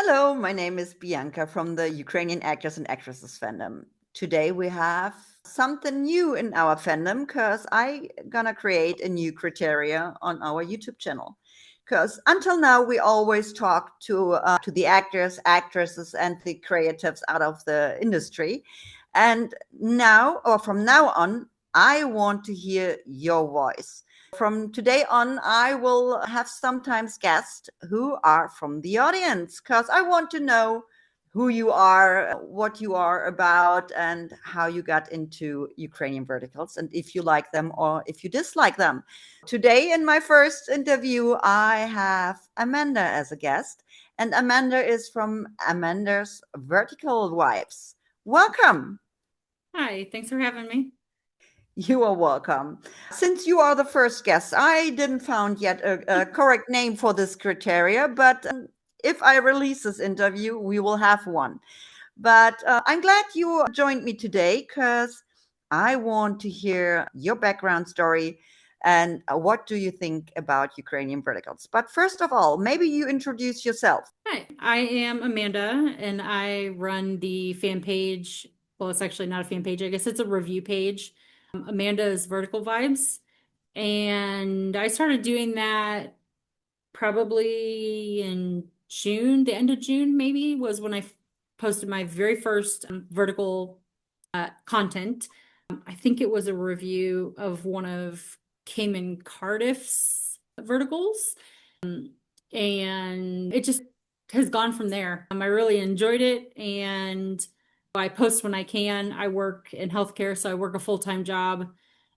Hello, my name is Bianca from the Ukrainian Actors and Actresses fandom. Today we have something new in our fandom because I gonna create a new criteria on our YouTube channel. Because until now we always talk to the actors, actresses, and the creatives out of the industry, and now or from now on, I want to hear your voice. From today on, I will have sometimes guests who are from the audience because I want to know who you are, what you are about, and how you got into Ukrainian verticals, and if you like them or if you dislike them. Today, in my first interview, I have Amanda as a guest, and Amanda is from Amanda's Vertical Vibes. Welcome. Hi, thanks for having me. You are welcome. Since you are the first guest, I didn't found yet a correct name for this criteria, but if I release this interview, we will have one. But I'm glad you joined me today because I want to hear your background story and what do you think about Ukrainian verticals. But first of all, maybe you introduce yourself. Hi, I am Amanda and I run the fan page. Well, it's actually not a fan page, I guess it's a review page. Amanda's Vertical Vibes. And I started doing that probably in June, the end of June, maybe, was when I posted my very first vertical content. I think it was a review of one of Cayman Cardiff's verticals. And it just has gone from there. I really enjoyed it and I post when I can. I work in healthcare, so I work a full-time job.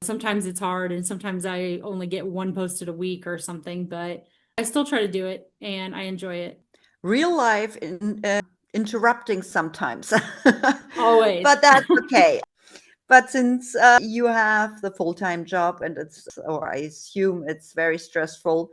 Sometimes it's hard and sometimes I only get one posted a week or something, but I still try to do it and I enjoy it. Real life interrupting sometimes, Always. but that's okay. But since you have the full-time job and or I assume it's very stressful,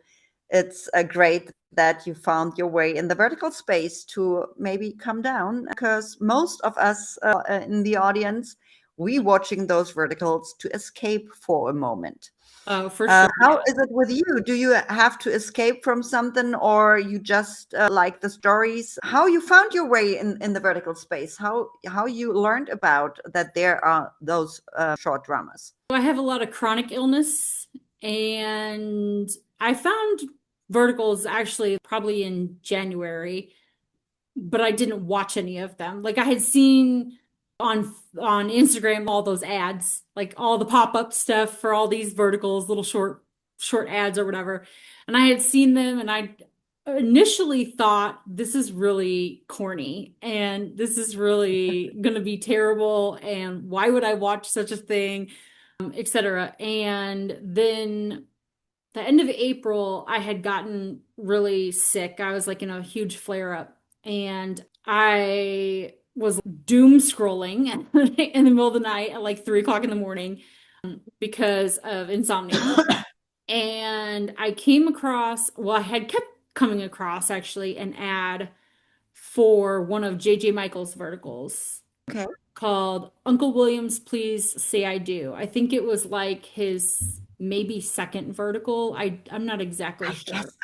it's great that you found your way in the vertical space to maybe come down because most of us in the audience, we watching those verticals to escape for a moment. Oh, for sure. How Yeah. is it with you? Do you have to escape from something or you just like the stories? How you found your way in the vertical space? How you learned about that there are those short dramas? I have a lot of chronic illness and I found verticals actually probably in January, but I didn't watch any of them. Like I had seen on Instagram all those ads, like all the pop-up stuff for all these verticals, little short ads or whatever. And I had seen them and I initially thought this is really corny and this is really going to be terrible and why would I watch such a thing, etc. And then the end of April, I had gotten really sick. I was like in a huge flare up and I was doom scrolling in the middle of the night at like 3 o'clock in the morning because of insomnia. And I came across, well, I had kept coming across actually an ad for one of JJ Michael's verticals Okay. called Uncle Williams, Please Say I Do. I think it was like his maybe second vertical. I'm not exactly I sure. guess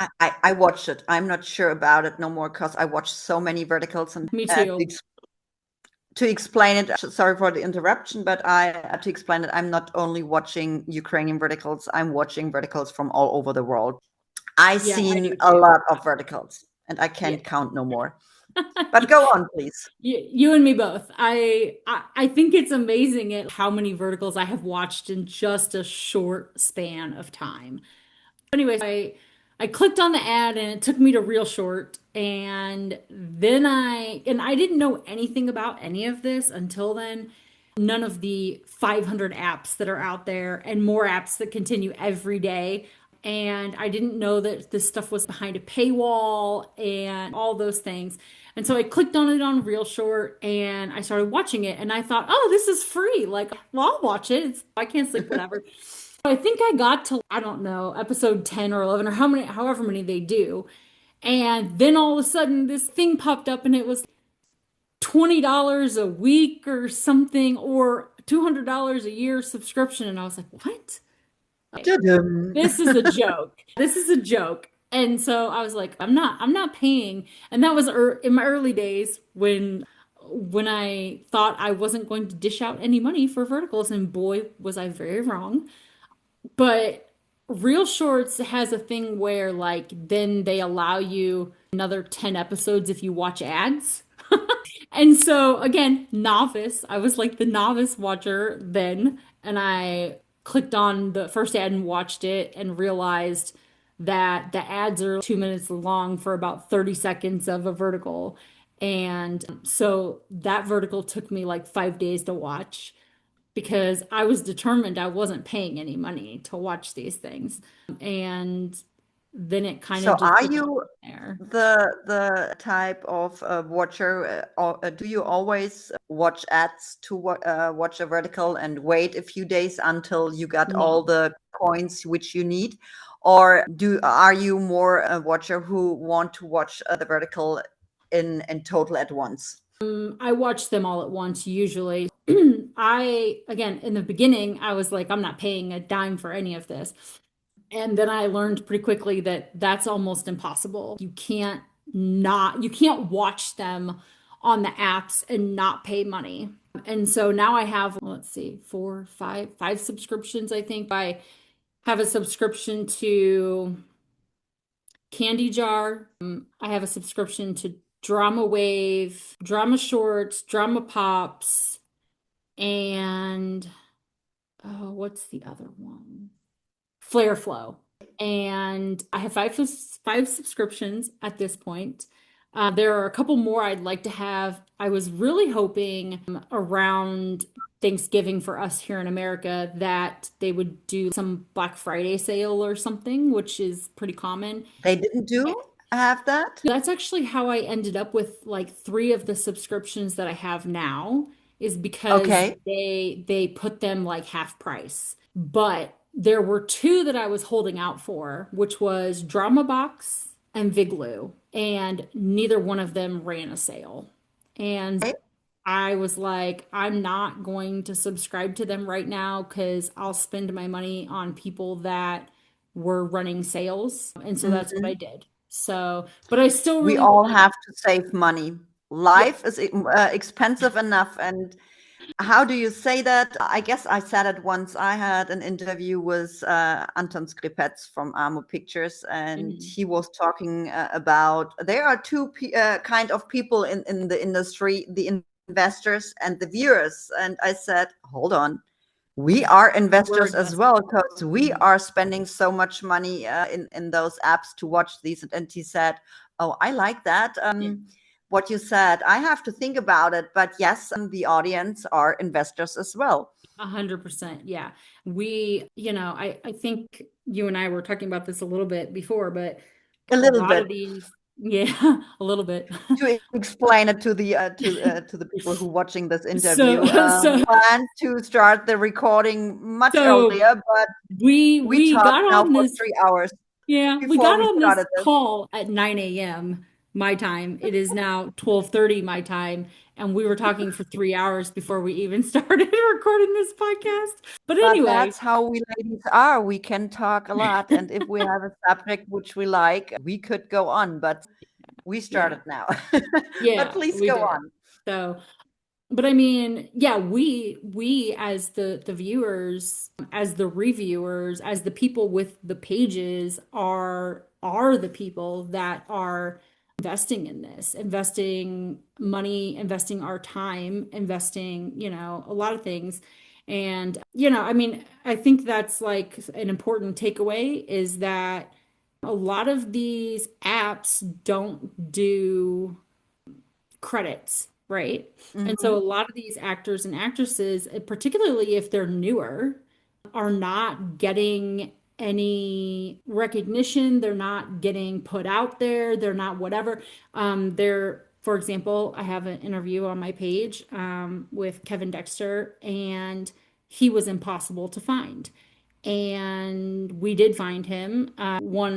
I watched it. I'm not sure about it no more because I watched so many verticals and Me too. to explain it, sorry for the interruption, but I to explain it, I'm not only watching Ukrainian verticals, I'm watching verticals from all over the world. I've Yeah, I seen do a too. lot of verticals and I Yeah. can't count no more. But go on, please. You and me both. I think it's amazing at how many verticals I have watched in just a short span of time. Anyways, I clicked on the ad and it took me to Real Short and then I didn't know anything about any of this until then. None of the 500 apps that are out there and more apps that continue every day. And I didn't know that this stuff was behind a paywall and all those things. And so I clicked on it on Real Short and I started watching it and I thought, oh, this is free. Like, well, I'll watch it. I can't sleep, whatever. I think I got to, I don't know, episode 10 or 11 or however many they do. And then all of a sudden this thing popped up and it was $20 a week or something or $200 a year subscription. And I was like, what? Ta-dum. This is a joke. This is a joke. And so I was like, I'm not paying. And that was in my early days when I thought I wasn't going to dish out any money for verticals, and boy, was I very wrong. But Real Shorts has a thing where like then they allow you another 10 episodes if you watch ads. And so again, novice, I was like the novice watcher then, and I clicked on the first ad and watched it and realized that the ads are 2 minutes long for about 30 seconds of a vertical. And so that vertical took me like 5 days to watch because I was determined I wasn't paying any money to watch these things. And then it kind of So just are developed you there. the type of watcher, or do you always watch ads to watch a vertical and wait a few days until you got all No. the coins which you need? Or are you more a watcher who want to watch the vertical in total at once? I watch them all at once usually. Again, in the beginning, I was like, I'm not paying a dime for any of this. And then I learned pretty quickly that that's almost impossible. You can't watch them on the apps and not pay money. And so now I have, let's see, five subscriptions, I think. I have a subscription to Candy Jar. I have a subscription to Drama Wave, Drama Shorts, Drama Pops, and oh, what's the other one? Flare Flow. And I have five subscriptions at this point. There are a couple more I'd like to have. I was really hoping around Thanksgiving for us here in America that they would do some Black Friday sale or something, which is pretty common. They didn't do have that? That's actually how I ended up with like three of the subscriptions that I have now is because Okay. they put them like half price. But there were two that I was holding out for, which was Drama Box and Viglu, and neither one of them ran a sale. And Okay. I was like, I'm not going to subscribe to them right now because I'll spend my money on people that were running sales. And so that's what I Mhm. did. So, but I still We really all want have to save money. to, Life is expensive enough, and how do you say that? I guess I said it once. I had an interview with Anton Skripets from AMO Pictures, and yeah. he was talking about there are two kind of people in the industry: the investors and the viewers. And I said, hold on, we are We're investors as invested. well because we Mhm. are spending so much money in those apps to watch these. And he said, "Oh, I like that. Yeah. What you said. I have to think about it. But yes, the audience are investors as well. 100%. Yeah. I think you and I were talking about this a little bit before, but A a little lot bit of these, yeah, a little bit. to explain it to the people who watching this So, interview. so, Plan to start the recording much so earlier, but we we talked got now on for this. 3 hours Yeah, we before got we on this started this. call at 9 a.m. my time. It is now 12:30 my time, and we were talking for 3 hours before we even started recording this podcast. But But anyway, that's how we ladies are. We can talk a lot, and if we have a subject which we like, we could go on. But we yeah, started now. But yeah, please we go did. on. So, but I mean, yeah, we as the viewers, as the reviewers, as the people with the pages are the people that are investing in this, investing money, investing our time, investing, a lot of things. And, I mean, I think that's like an important takeaway is that a lot of these apps don't do credits, right? And so a Mhm. lot of these actors and actresses, particularly if they're newer, are not getting any recognition. They're not getting put out there. They're not whatever. For example, I have an interview on my page with Kevin Dexter, and he was impossible to find. And we did find him.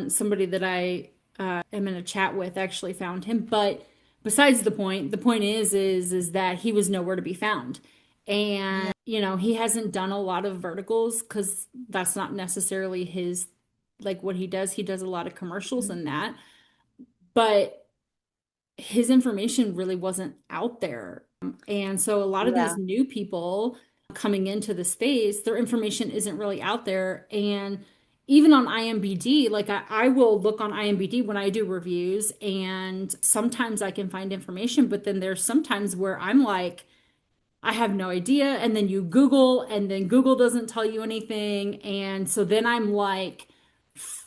Somebody that I am in a chat with actually found him, but besides the point is that he was nowhere to be found. Yeah. And he hasn't done a lot of verticals because that's not necessarily his like what he does a lot of commercials and that, but his information really wasn't out there. And so a lot of these Yeah. new people coming into the space, their information isn't really out there. And even on IMDb, like I will look on IMDb when I do reviews, and sometimes I can find information, but then there's sometimes where I'm like, I have no idea. And then you Google, and then Google doesn't tell you anything. And so then I'm like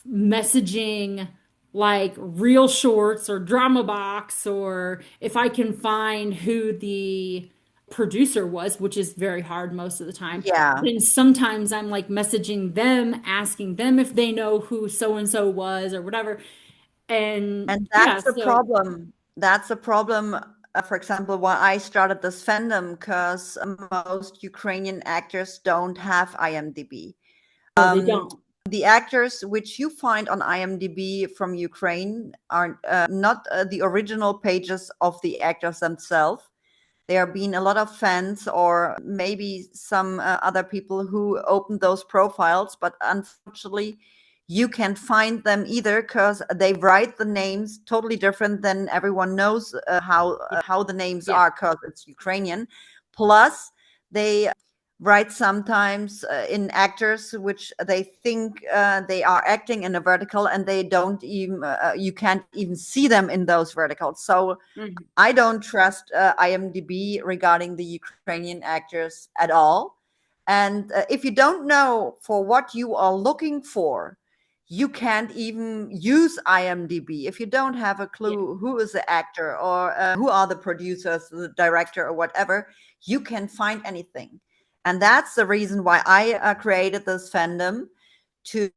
messaging like Real Shorts or Drama Box, or if I can find who the producer was, which is very hard most of the time. Yeah. Then sometimes I'm like messaging them, asking them if they know who so and so was or whatever. And And yeah, that's the so problem. That's the problem, for example, why I started this fandom, because most Ukrainian actors don't have IMDb. no, they don't. The actors which you find on IMDb from Ukraine are not the original pages of the actors themselves. There have been a lot of fans or maybe some other people who opened those profiles, but unfortunately, you can't find them either, because they write the names totally different than everyone knows how the names Yeah. are, because it's Ukrainian. Plus, they write sometimes in actors which they think they are acting in a vertical, and they don't even you can't even see them in those verticals. So Mhm. I don't trust IMDb regarding the Ukrainian actors at all. And if you don't know for what you are looking for, you can't even use IMDb. If you don't have a Yeah. clue who is the actor or who are the producers, the director, or whatever, you can find anything. And that's the reason why I created this fandom, to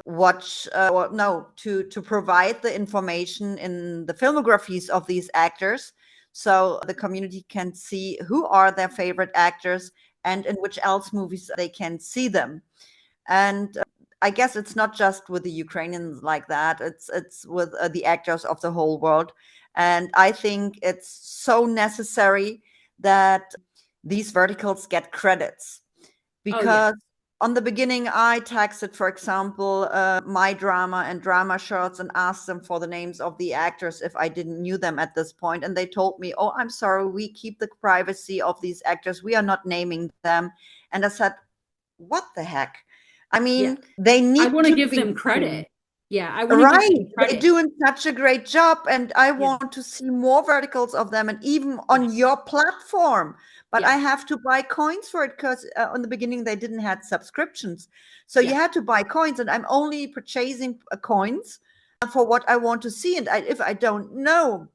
watch or no to provide the information in the filmographies of these actors, so the community can see who are their favorite actors and in which else movies they can see them. And I guess it's not just with the Ukrainians like that, it's with the actors of the whole world. And I think it's so necessary that these verticals get credits, Oh yeah. because on the beginning I texted, for example, my drama and drama shirts, and asked them for the names of the actors if I didn't knew them at this point, and they told me, oh, I'm sorry, we keep the privacy of these actors, we are not naming them. And I said, what the heck? I Yeah. mean, they I need want to to give be them seen. credit. Yeah, I want to give Right. them They're credit. doing such a great job. And I Yeah. want to see more verticals of them, and even on Yes. your platform. But I Yeah. have to buy coins for it, because in the beginning they didn't have subscriptions. So you Yeah. had to buy coins, and I'm only purchasing coins for what I want to see. And if I don't know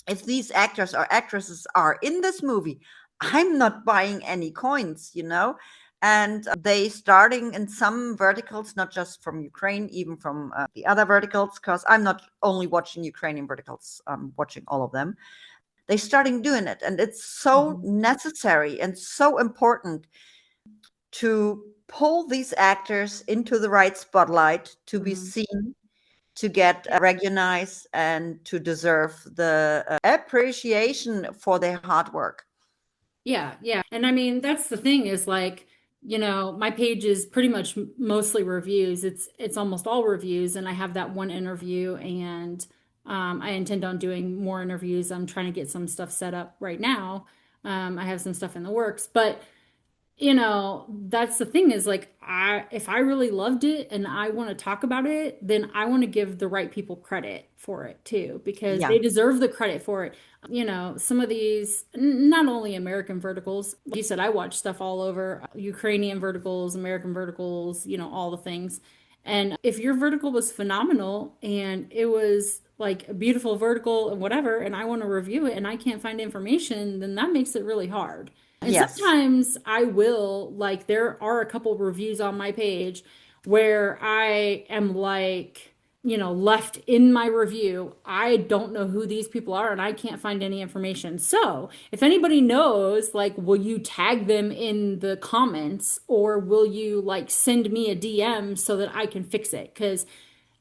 if these actors or actresses are in this movie, I'm not buying any coins. And they starting in some verticals, not just from Ukraine, even from the other verticals, because I'm not only watching Ukrainian verticals, I'm watching all of them. They starting doing it, and it's so Mhm. necessary and so important to pull these actors into the right spotlight, to be Mhm. seen, to get Yeah. recognized, and to deserve the appreciation for their hard work. Yeah. Yeah. And I mean, that's the thing is like, my page is pretty much mostly reviews. It's almost all reviews, and I have that one interview, and I intend on doing more interviews. I'm trying to get some stuff set up right now. I have some stuff in the works, but that's the thing is like if I really loved it and I want to talk about it, then I want to give the right people credit for it too, because they Yeah. deserve the credit for it. Some of these, not only American verticals, like you said, I watch stuff all over, Ukrainian verticals, American verticals, all the things. And if your vertical was phenomenal and it was like a beautiful vertical and whatever, and I want to review it and I can't find information, then that makes it really hard. And Yes. sometimes I will, like, there are a couple reviews on my page where I am like, left in my review. I don't know who these people are and I can't find any information. So if anybody knows, like, will you tag them in the comments, or will you like send me a DM so that I can fix it? Because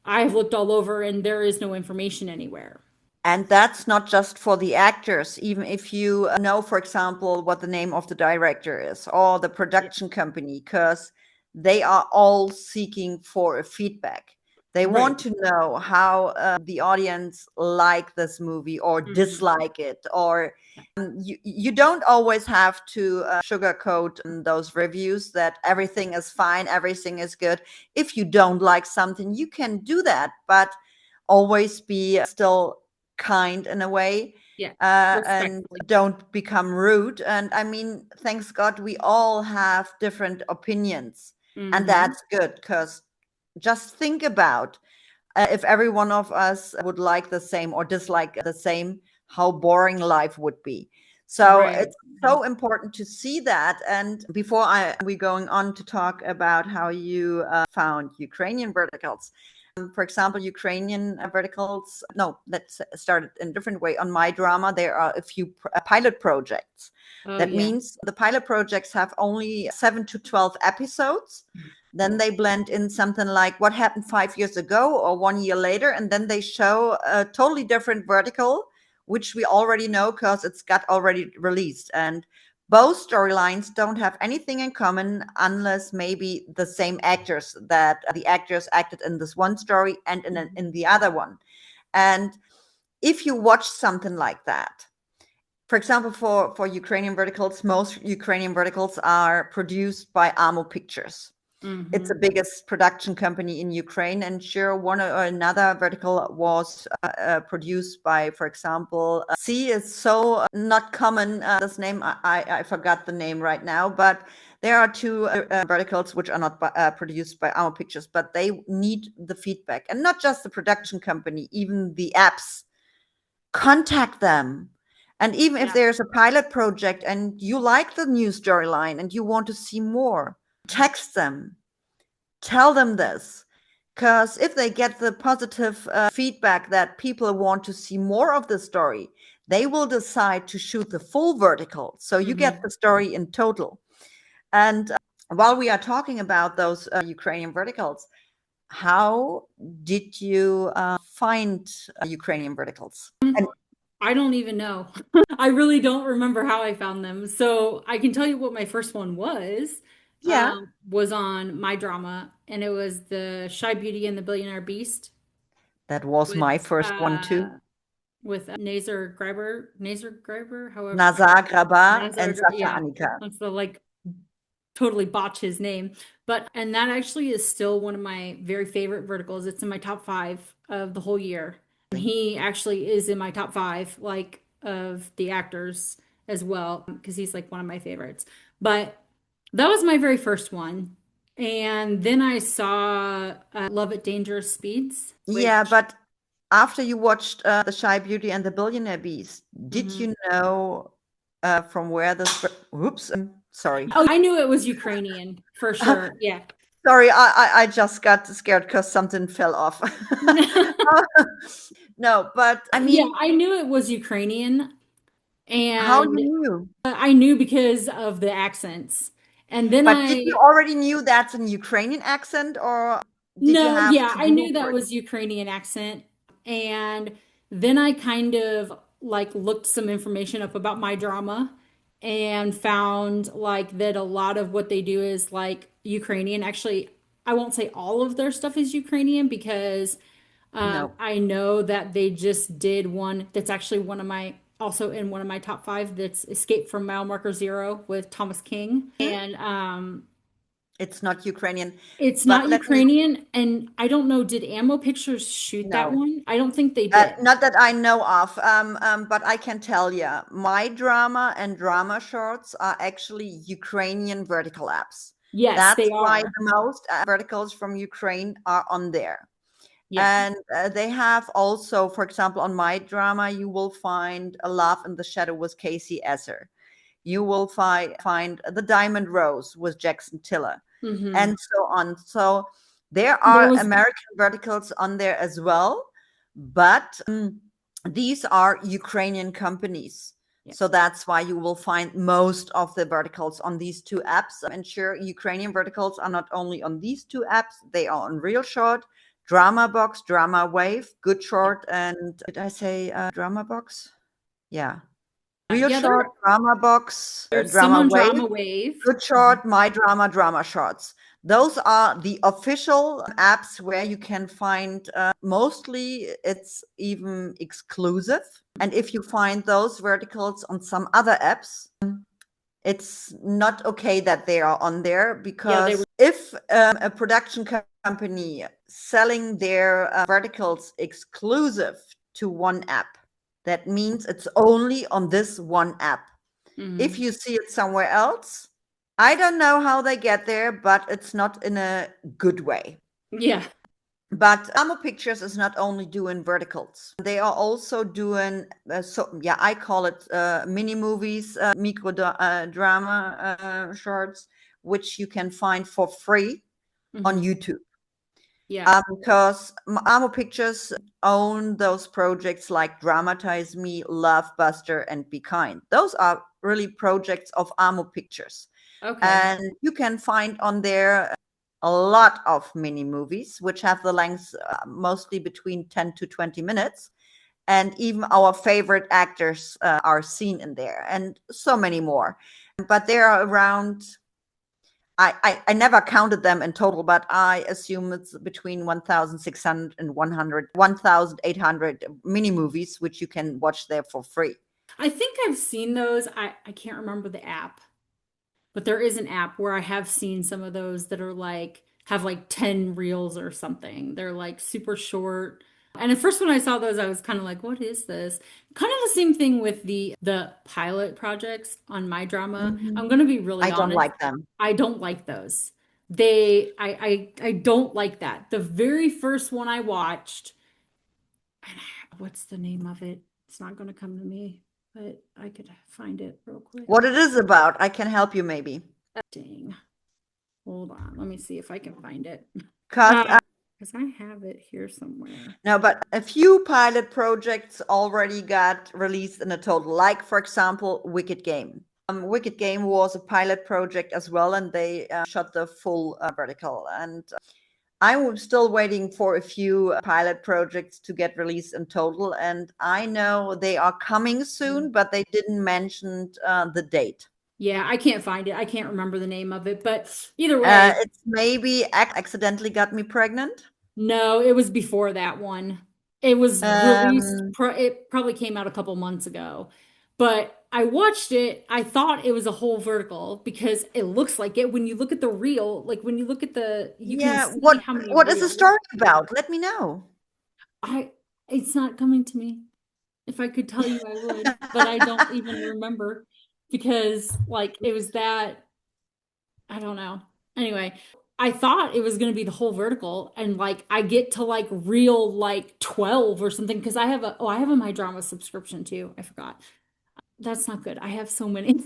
I've looked all over and there is no information anywhere. And that's not just for the actors. Even if you know, for example, what the name of the director is or the Yeah. production company, because they are all seeking for a feedback. They Right. want to know how the audience like this movie or dislike it, or you don't always have to sugarcoat those reviews that everything is fine, everything is good. If you don't like something, you can do that, but always be still kind in a way, Yeah. and Respectfully. don't become rude. And I mean, thanks God, we all have different opinions, and that's good, because just think about if every one of us would like the same or dislike the same, how boring life would be. So Right. it's so important to see that. And before we going on to talk about how you found Ukrainian verticals, for example, Ukrainian verticals. No, let's start it in a different way. On my drama, there are a few pilot projects. Oh, That yeah. means the pilot projects have only 7 to 12 episodes. Then they blend in something like what happened 5 years ago or 1 year later, and then they show a totally different vertical, which we already know because it's got already released. And both storylines don't have anything in common unless maybe the same actors, that the actors acted in this one story and in the other one. And if you watch something like that, for example, for Ukrainian verticals, most Ukrainian verticals are produced by AMO Pictures. It's the biggest production company in Ukraine, and sure, one or another vertical was produced by, for example, C is so not common. This name, I forgot the name right now, but there are two verticals which are not produced by our pictures, but they need the feedback, and not just the production company, even the apps. Contact them. And even if Yeah. there's a pilot project and you like the new storyline and you want to see more, text them. Tell them this, because if they get the positive feedback that people want to see more of the story, they will decide to shoot the full vertical. So you get the story in total. And while we are talking about those Ukrainian verticals, how did you find Ukrainian verticals? And I don't even know. I really don't remember how I found them. So I can tell you what my first one yeah, was on my drama, and it was the Shy Beauty and the Billionaire Beast that was with my first one uh too. Nazar Greiber, however, Nazar Graba Nazar, and Sasha yeah, Anika. that's the like totally botch his name. But and that actually is still one of my very favorite verticals. It's in my top five of the whole year. And he actually is in my top five, like of the actors as well, because he's like one of my favorites. But that was my very first one. And then I saw Love at Dangerous Speeds, Yeah, which but after you watched The Shy Beauty and the Billionaire Beast, did Mhm. you know from where this? Oops, sorry. Oh, I knew it was Ukrainian for sure. Yeah. Sorry, I just got scared because something fell off. No, but I Yeah, mean, I knew it was Ukrainian. how you And knew? I knew because of the accents. And then But did you already knew that's an Ukrainian accent, or did you no, have yeah, to I knew Google that for it? was Ukrainian accent. And then I kind of like looked some information up about my drama and found like that a lot of what they do is like Ukrainian. Actually, I won't say all of their stuff is Ukrainian because No. I know that they just did one that's actually one of my also in one of my top five that's Escape from Mile Marker Zero with Thomas King. Hmm? And It's not Ukrainian, it's but not let me Ukrainian. And I don't know, did AMO Pictures shoot that know. one? I don't think they did. Not that I know of, but I can tell you, my drama and drama shorts are actually Ukrainian vertical apps. Yes, That's they why are. the most verticals from Ukraine are on there. Yeah. And they have also, for example, on my drama, you will find A Love in the Shadow with Casey Esser. You will find The Diamond Rose with Jackson Tiller, Hmm. and so on. So there There are was, American verticals on there as well, but these are Ukrainian companies. yeah. So that's why you will find most of the verticals on these two apps. And sure, Ukrainian verticals are not only on these two apps, they are on Real Short, Drama Box, Drama Wave, Good Yeah. Short, and did I say Drama Box? Yeah. Real Yeah, Short, Drama Box, there's some Drama on Wave, Drama Wave. Good Short, My Drama, Drama Shorts. Those are the official apps where you can find, mostly it's even exclusive. And if you find those verticals on some other apps, it's not okay that they are on there, Yeah, they because if a production company selling their verticals exclusive to one app, that means it's only on this one app. If you see it somewhere else, I don't know how they get there, but it's not in a good way. Yeah. But AMO Pictures is not only doing verticals; they are also doing I call it mini movies, micro drama shorts, which you can find for free on YouTube. Yeah. Because AMO Pictures own those projects like Dramatize Me, Love Buster, and Be Kind. Those are really projects of AMO Pictures. Okay. And you can find on there a lot of mini movies, which have the lengths mostly between 10 to 20 minutes. And even our favorite actors are seen in there, and so many more. But there are around, I never counted them in total, but I assume it's between 1,600 and 1,800 mini movies, which you can watch there for free. I think I've seen those. I can't remember the app, but there is an app where I have seen some of those that are like have like 10 reels or something. They're like super short. And at first when I saw those, I was kind of like, what is this? Kind of the same thing with the pilot projects on my drama. I'm gonna be really I don't honest. like them. I don't like those. I don't like that. The very first one I watched, what's the name of it? It's not gonna come to me, but I could find it real quick. What it is about, I can help you maybe. Dang. Hold on. Let me see if I can find it. Because Because I have it here somewhere. no, but a few pilot projects already got released in a total. Like, for example, Wicked Game. Wicked Game was a pilot project as well, and they shot the full vertical. And I'm still waiting for a few pilot projects to get released in total. And I know they are coming soon, but they didn't mention the date. Yeah, I can't find it. I can't remember the name of it, but either way, It's maybe Accidentally Got Me Pregnant. no, it was before that one. It was released, Um, it probably came out a couple months ago. But I watched it, I thought it was a whole vertical because it looks like it. When you look at the reel, like when you look at you can yeah, see how many what is the reels. story about? Let me know. I it's not coming to me. If I could tell you, I would, but I don't even remember because like it was that I don't know. Anyway, I thought it was going to be the whole vertical and like I get to like reel like 12 or something because I have a My Drama subscription too. I forgot. That's not good. I have so many.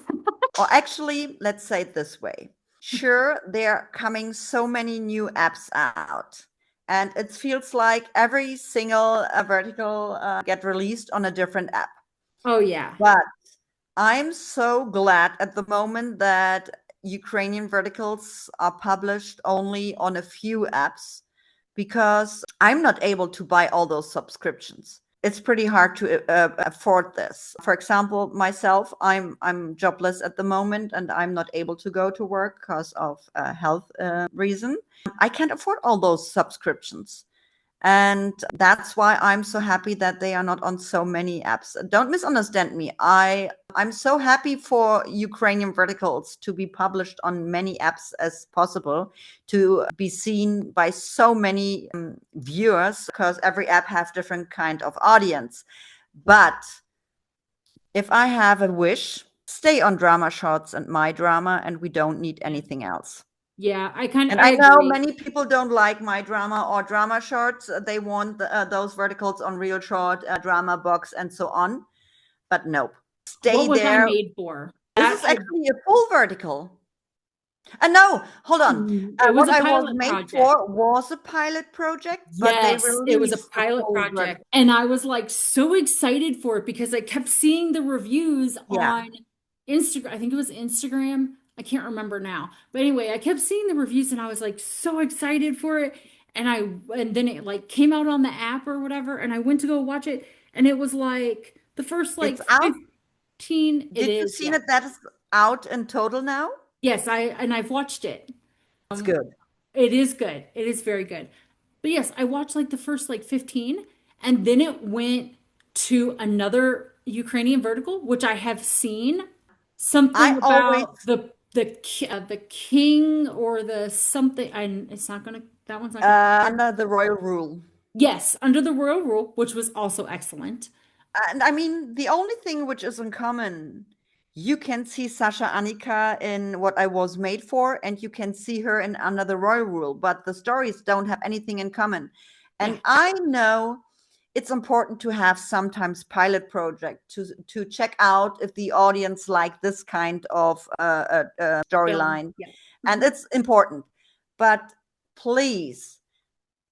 Or actually, let's say it this way. Sure, there are coming so many new apps out, and it feels like every single vertical get released on a different app. Oh yeah. But I'm so glad at the moment that Ukrainian verticals are published only on a few apps, because I'm not able to buy all those subscriptions. It's pretty hard to afford this. For example, myself, I'm jobless at the moment, and I'm not able to go to work because of health reason. I can't afford all those subscriptions. And that's why I'm so happy that they are not on so many apps. Don't misunderstand me. I'm so happy for Ukrainian verticals to be published on many apps as possible, to be seen by so many viewers, because every app has different kind of audience. But if I have a wish, stay on Drama Shots and My Drama, and we don't need anything else. Yeah, And I I know agree. many people don't like My Drama or Drama Shorts. They want those verticals on Real Short, Drama Box, and so on. But nope, What stay was I there. made for? This That is actually a full vertical. No, hold on. it was What a I was pilot made project. for was a pilot project, but they Yes, it was a released the pilot full project. vertical. And I was like so excited for it because I kept seeing the reviews Yeah, on Instagram. I think it was Instagram. I can't remember now. But anyway, I kept seeing the reviews and I was like so excited for it. And then it like came out on the app or whatever and I went to go watch it and it was like the first it's like out. 15 it Did you is, see yeah. that is out in total now? Yes, I've watched it. It's good. It is good. It is very good. But yes, I watched like the first like 15 and then it went to another Ukrainian vertical, which I have seen I something always about the king or the something. I it's not gonna that one's not gonna come. under the royal rule. Yes, under the royal rule, which was also excellent. And I mean, the only thing which is in common, you can see Sasha Annika in What I Was Made For, and you can see her in Under the Royal Rule, but the stories don't have anything in common. Yeah, And I know it's important to have sometimes pilot project to check out if the audience like this kind of film. storyline, Yeah. and Mhm. it's important. But please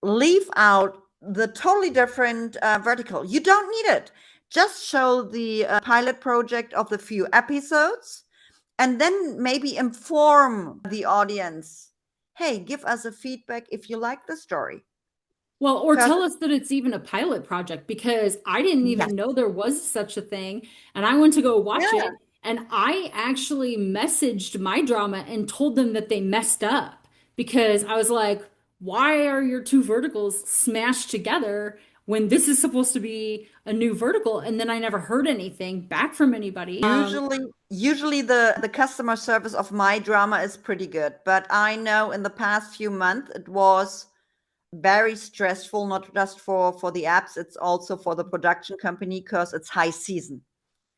leave out the totally different vertical. You don't need it. Just show the pilot project of the few episodes and then maybe inform the audience, hey, give us a feedback if you like the story. Well, or Because, tell us that it's even a pilot project because I didn't yes, even know there was such a thing. And I went to go watch yeah, it and I actually messaged my drama and told them that they messed up because I was like, why are your two verticals smashed together when this is supposed to be a new vertical? And then I never heard anything back from anybody. usually the customer service of my drama is pretty good, but I know in the past few months it was very stressful, not just for the apps, it's also for the production company because it's high season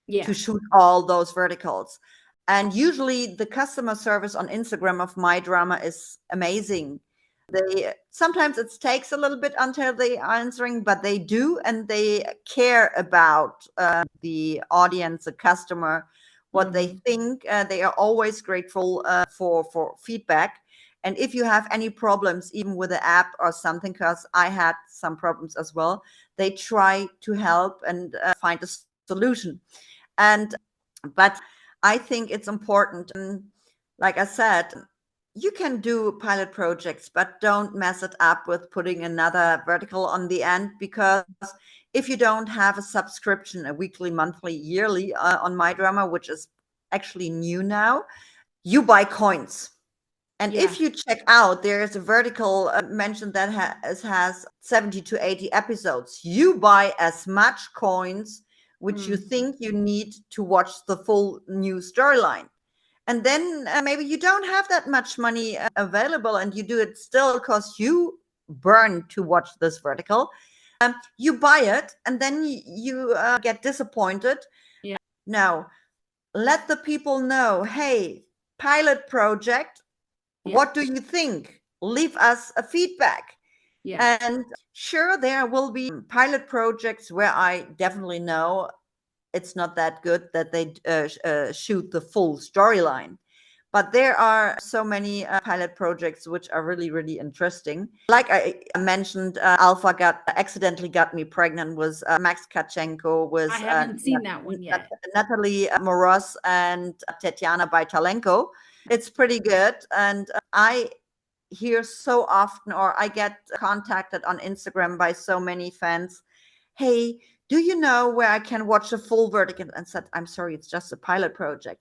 to Yeah. shoot all those verticals. And usually the customer service on Instagram of my drama is amazing. They sometimes it takes a little bit until they are answering, but they do, and they care about the audience, the customer, what they Hmm. think. They are always grateful for feedback. And if you have any problems, even with the app or something, because I had some problems as well, they try to help and find a solution. And but I think it's important. And like I said, you can do pilot projects, but don't mess it up with putting another vertical on the end because if you don't have a subscription, a weekly, monthly, yearly on my drama, which is actually new now, you buy coins. And Yeah. if you check out, there is a vertical mentioned that has 70 to 80 episodes. You buy as much coins which you Mm. think you need to watch the full new storyline. And then maybe you don't have that much money available and you do it still because you burn to watch this vertical. You buy it and then you get disappointed. Yeah. Now, let the people know, hey, pilot project, Yeah. what do you think? Leave us a feedback. Yeah. And sure, there will be pilot projects where I definitely know it's not that good that they shoot the full storyline. But there are so many pilot projects which are really, really interesting. Like I mentioned, Alpha got accidentally got me pregnant with Max Kachenko, I with haven't seen that one yet. Natalie Moroz and Tetiana Baitalenko. It's pretty good, and I hear so often, or I get contacted on Instagram by so many fans. Hey, do you know where I can watch a full verdict? And said, I'm sorry, it's just a pilot project.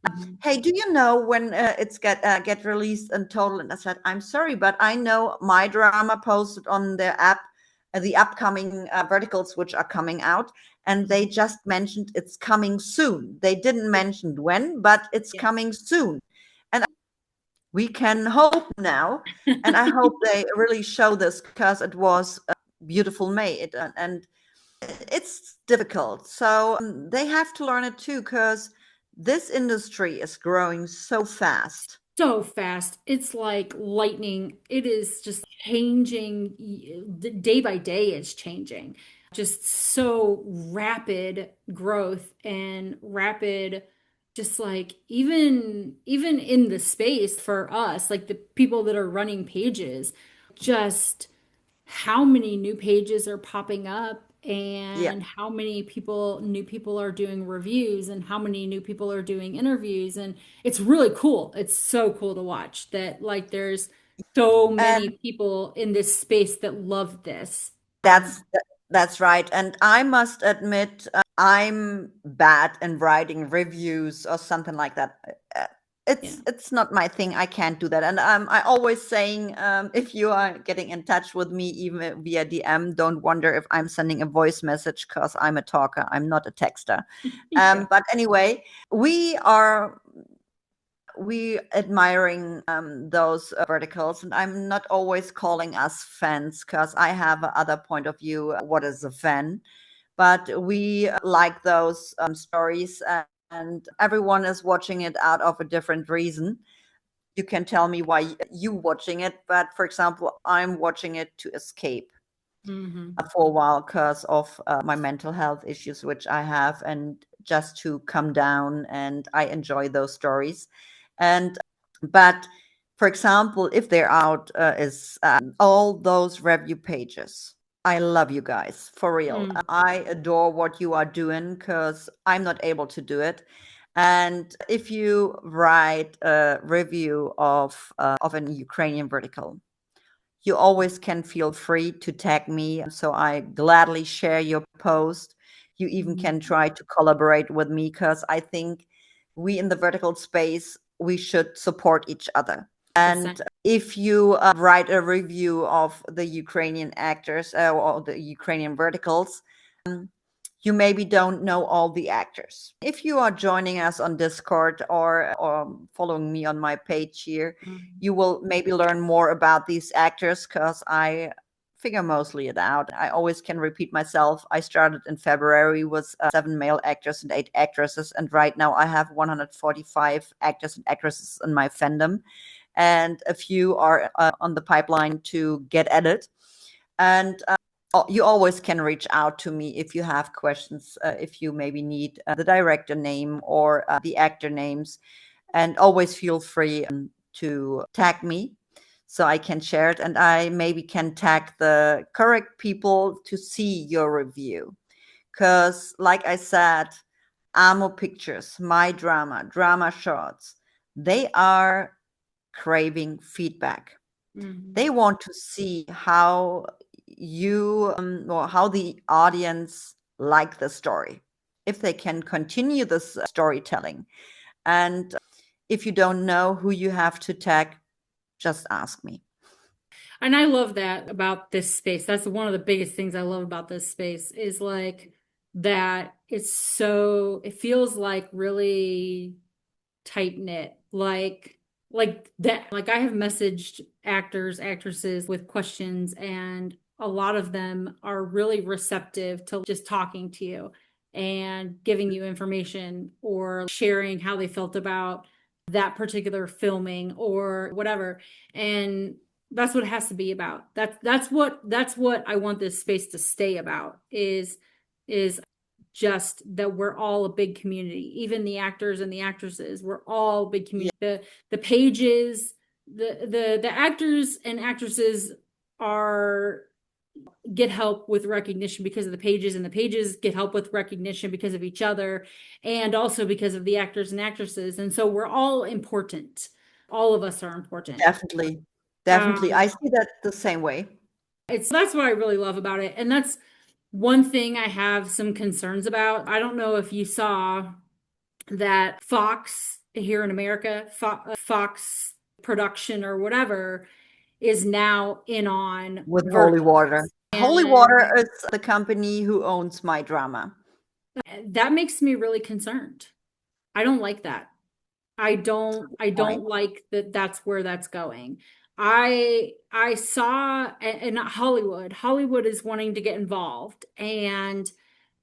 Mhm. Hey, do you know when it's get released in total? And I said, I'm sorry, but I know my drama posted on their app the upcoming verticals which are coming out, and they Mhm. just mentioned it's coming soon. They didn't mention when, but it's Yes. coming soon. And we can hope now. And I hope they really show this because it was beautiful made and it's difficult. So they have to learn it too because this industry is growing so fast. So fast. It's like lightning. It is just changing day by day. It's changing. Just so rapid growth and rapid, just like even in the space for us, like the people that are running pages, just how many new pages are popping up Yeah. and how many new people are doing reviews and how many new people are doing interviews. And it's really cool. It's so cool to watch that like there's so And many people in this space that love this. that's that's right. And I must admit, I'm bad in writing reviews or something like that. Yeah. It's not my thing. I can't do that. And I always saying, if you are getting in touch with me even via DM, don't wonder if I'm sending a voice message because I'm a talker. I'm not a texter. Yeah. But anyway, we are we admiring those verticals, and I'm not always calling us fans because I have another point of view. What is a fan? But we like those stories, and everyone is watching it out of a different reason. You can tell me why you watching it, but for example, I'm watching it to escape Hmm. for a while because of my mental health issues which I have, and just to come down, and I enjoy those stories. And but for example, if they're out is all those review pages. I love you guys for real. Mm. I adore what you are doing because I'm not able to do it. And if you write a review of an Ukrainian vertical, you always can feel free to tag me. So I gladly share your post. You even Mhm. can try to collaborate with me because I think we in the vertical space, we should support each other. And 100%. if you write a review of the Ukrainian actors or the Ukrainian verticals, you maybe don't know all the actors. If you are joining us on Discord or following me on my page here, Mhm. you will maybe learn more about these actors because I figure mostly it out. I always can repeat myself. I started in February with 7 male actors and 8 actresses, and right now I have 145 actors and actresses in my fandom, and a few are on the pipeline to get added. And you always can reach out to me if you have questions, if you maybe need the director name or the actor names, and always feel free to tag me so I can share it, and I maybe can tag the correct people to see your review. Because, like I said, AMO Pictures, my drama shorts, they are craving feedback. Mhm. They want to see how you or how the audience like the story, if they can continue this storytelling. And if you don't know who you have to tag, just ask me. And I love that about this space. That's one of the biggest things I love about this space is like that it feels like really tight knit. Like that, like I have messaged actors, actresses with questions, and a lot of them are really receptive to just talking to you and giving you information or sharing how they felt about that particular filming or whatever. And that's what it has to be about. That's what I want this space to stay about is just that we're all a big community. Even the actors and the actresses, we're all a big Yeah, community. The pages, the actors and actresses are get help with recognition because of the pages, and the pages get help with recognition because of each other, and also because of the actors and actresses. And so we're all important. All of us are important. definitely. Definitely. Um, I see that the same way. it's that's what I really love about it. And that's one thing I have some concerns about. I don't know if you saw that Fox here in America, Fox production or whatever, is now in on With Holy Water. verticals. Holy And Water is the company who owns my drama. that makes me really concerned. I don't like that. I don't Point. like that that's where that's going. I saw in Hollywood, Hollywood is wanting to get involved and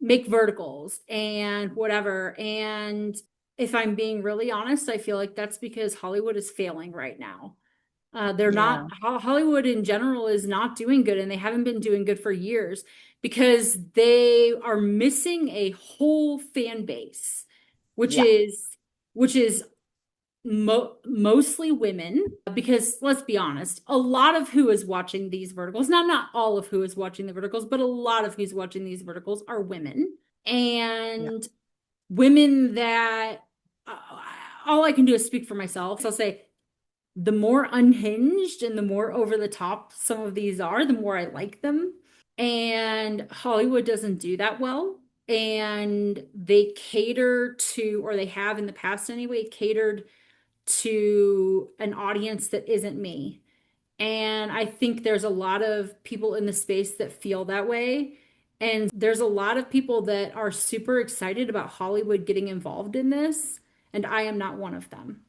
make verticals and whatever. And if I'm being really honest, I feel like that's because Hollywood is failing right now. They're not, Yeah. Hollywood in general is not doing good, and they haven't been doing good for years because they are missing a whole fan base, which Yeah. is which is mostly women. Because let's be honest, a lot of who is watching these verticals, not all of who is watching the verticals, but a lot of who's watching these verticals are women, Yeah. and women that uh, all I can do is speak for myself. So I'll say the more unhinged and the more over the top some of these are, the more I like them. And Hollywood doesn't do that well. And they cater to, or they have in the past anyway, catered to an audience that isn't me. And I think there's a lot of people in the space that feel that way. And there's a lot of people that are super excited about Hollywood getting involved in this, and I am not one of them.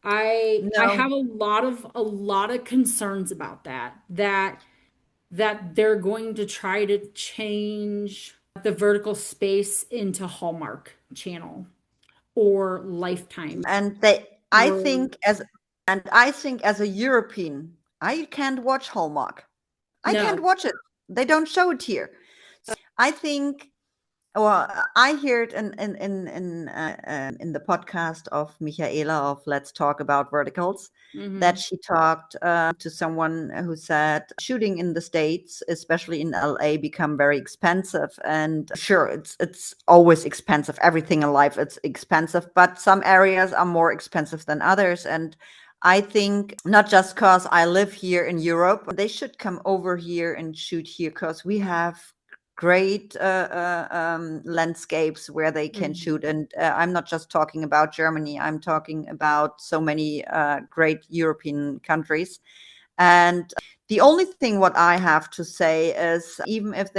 I No. have a lot of concerns about that they're going to try to change the vertical space into Hallmark Channel or Lifetime And or I think as a European, I can't watch Hallmark. I can't no. watch it. They don't show it here. I think, well, I heard in the podcast of Michaela of Let's Talk About Verticals that Hmm. she talked to someone who said shooting in the States, especially in LA, become very expensive. And sure, it's always expensive. Everything in life it's expensive, but some areas are more expensive than others. And I think not just because I live here in Europe, they should come over here and shoot here because we have great landscapes where they can Hmm. shoot. And I'm not just talking about Germany, I'm talking about so many great European countries. And the only thing what I have to say is, even if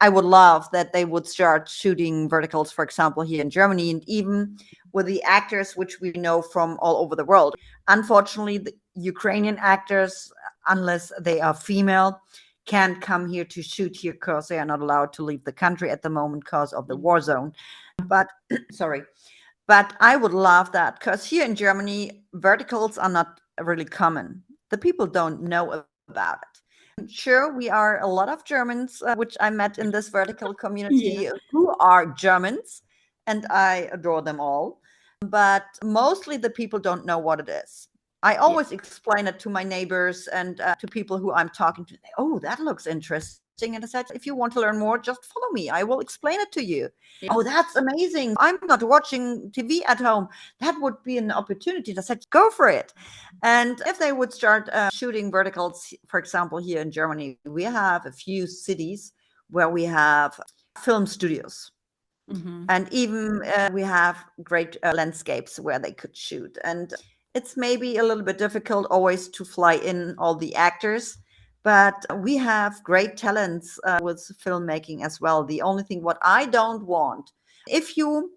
I would love that they would start shooting verticals, for example, here in Germany, and even with the actors which we know from all over the world. Unfortunately, the Ukrainian actors, unless they are female, can't come here to shoot here because they are not allowed to leave the country at the moment because of the war zone. But sorry, but I would love that because here in Germany, verticals are not really common. The people don't know about it. Sure, we are a lot of Germans, which I met in this vertical Yeah. community, who are Germans, and I adore them all. But mostly the people don't know what it is. I Yeah. always explain it to my neighbors and to people who I'm talking to. Oh, that looks interesting. And I said, if you want to learn more, just follow me. I will explain it to you. Yeah. Oh, that's amazing. I'm not watching TV at home. That would be an opportunity. I said, go for it. And if they would start shooting verticals, for example, here in Germany, we have a few cities where we have film studios. Hmm. And even we have great landscapes where they could shoot. And it's maybe a little bit difficult always to fly in all the actors, but we have great talents with filmmaking as well. The only thing what I don't want, if you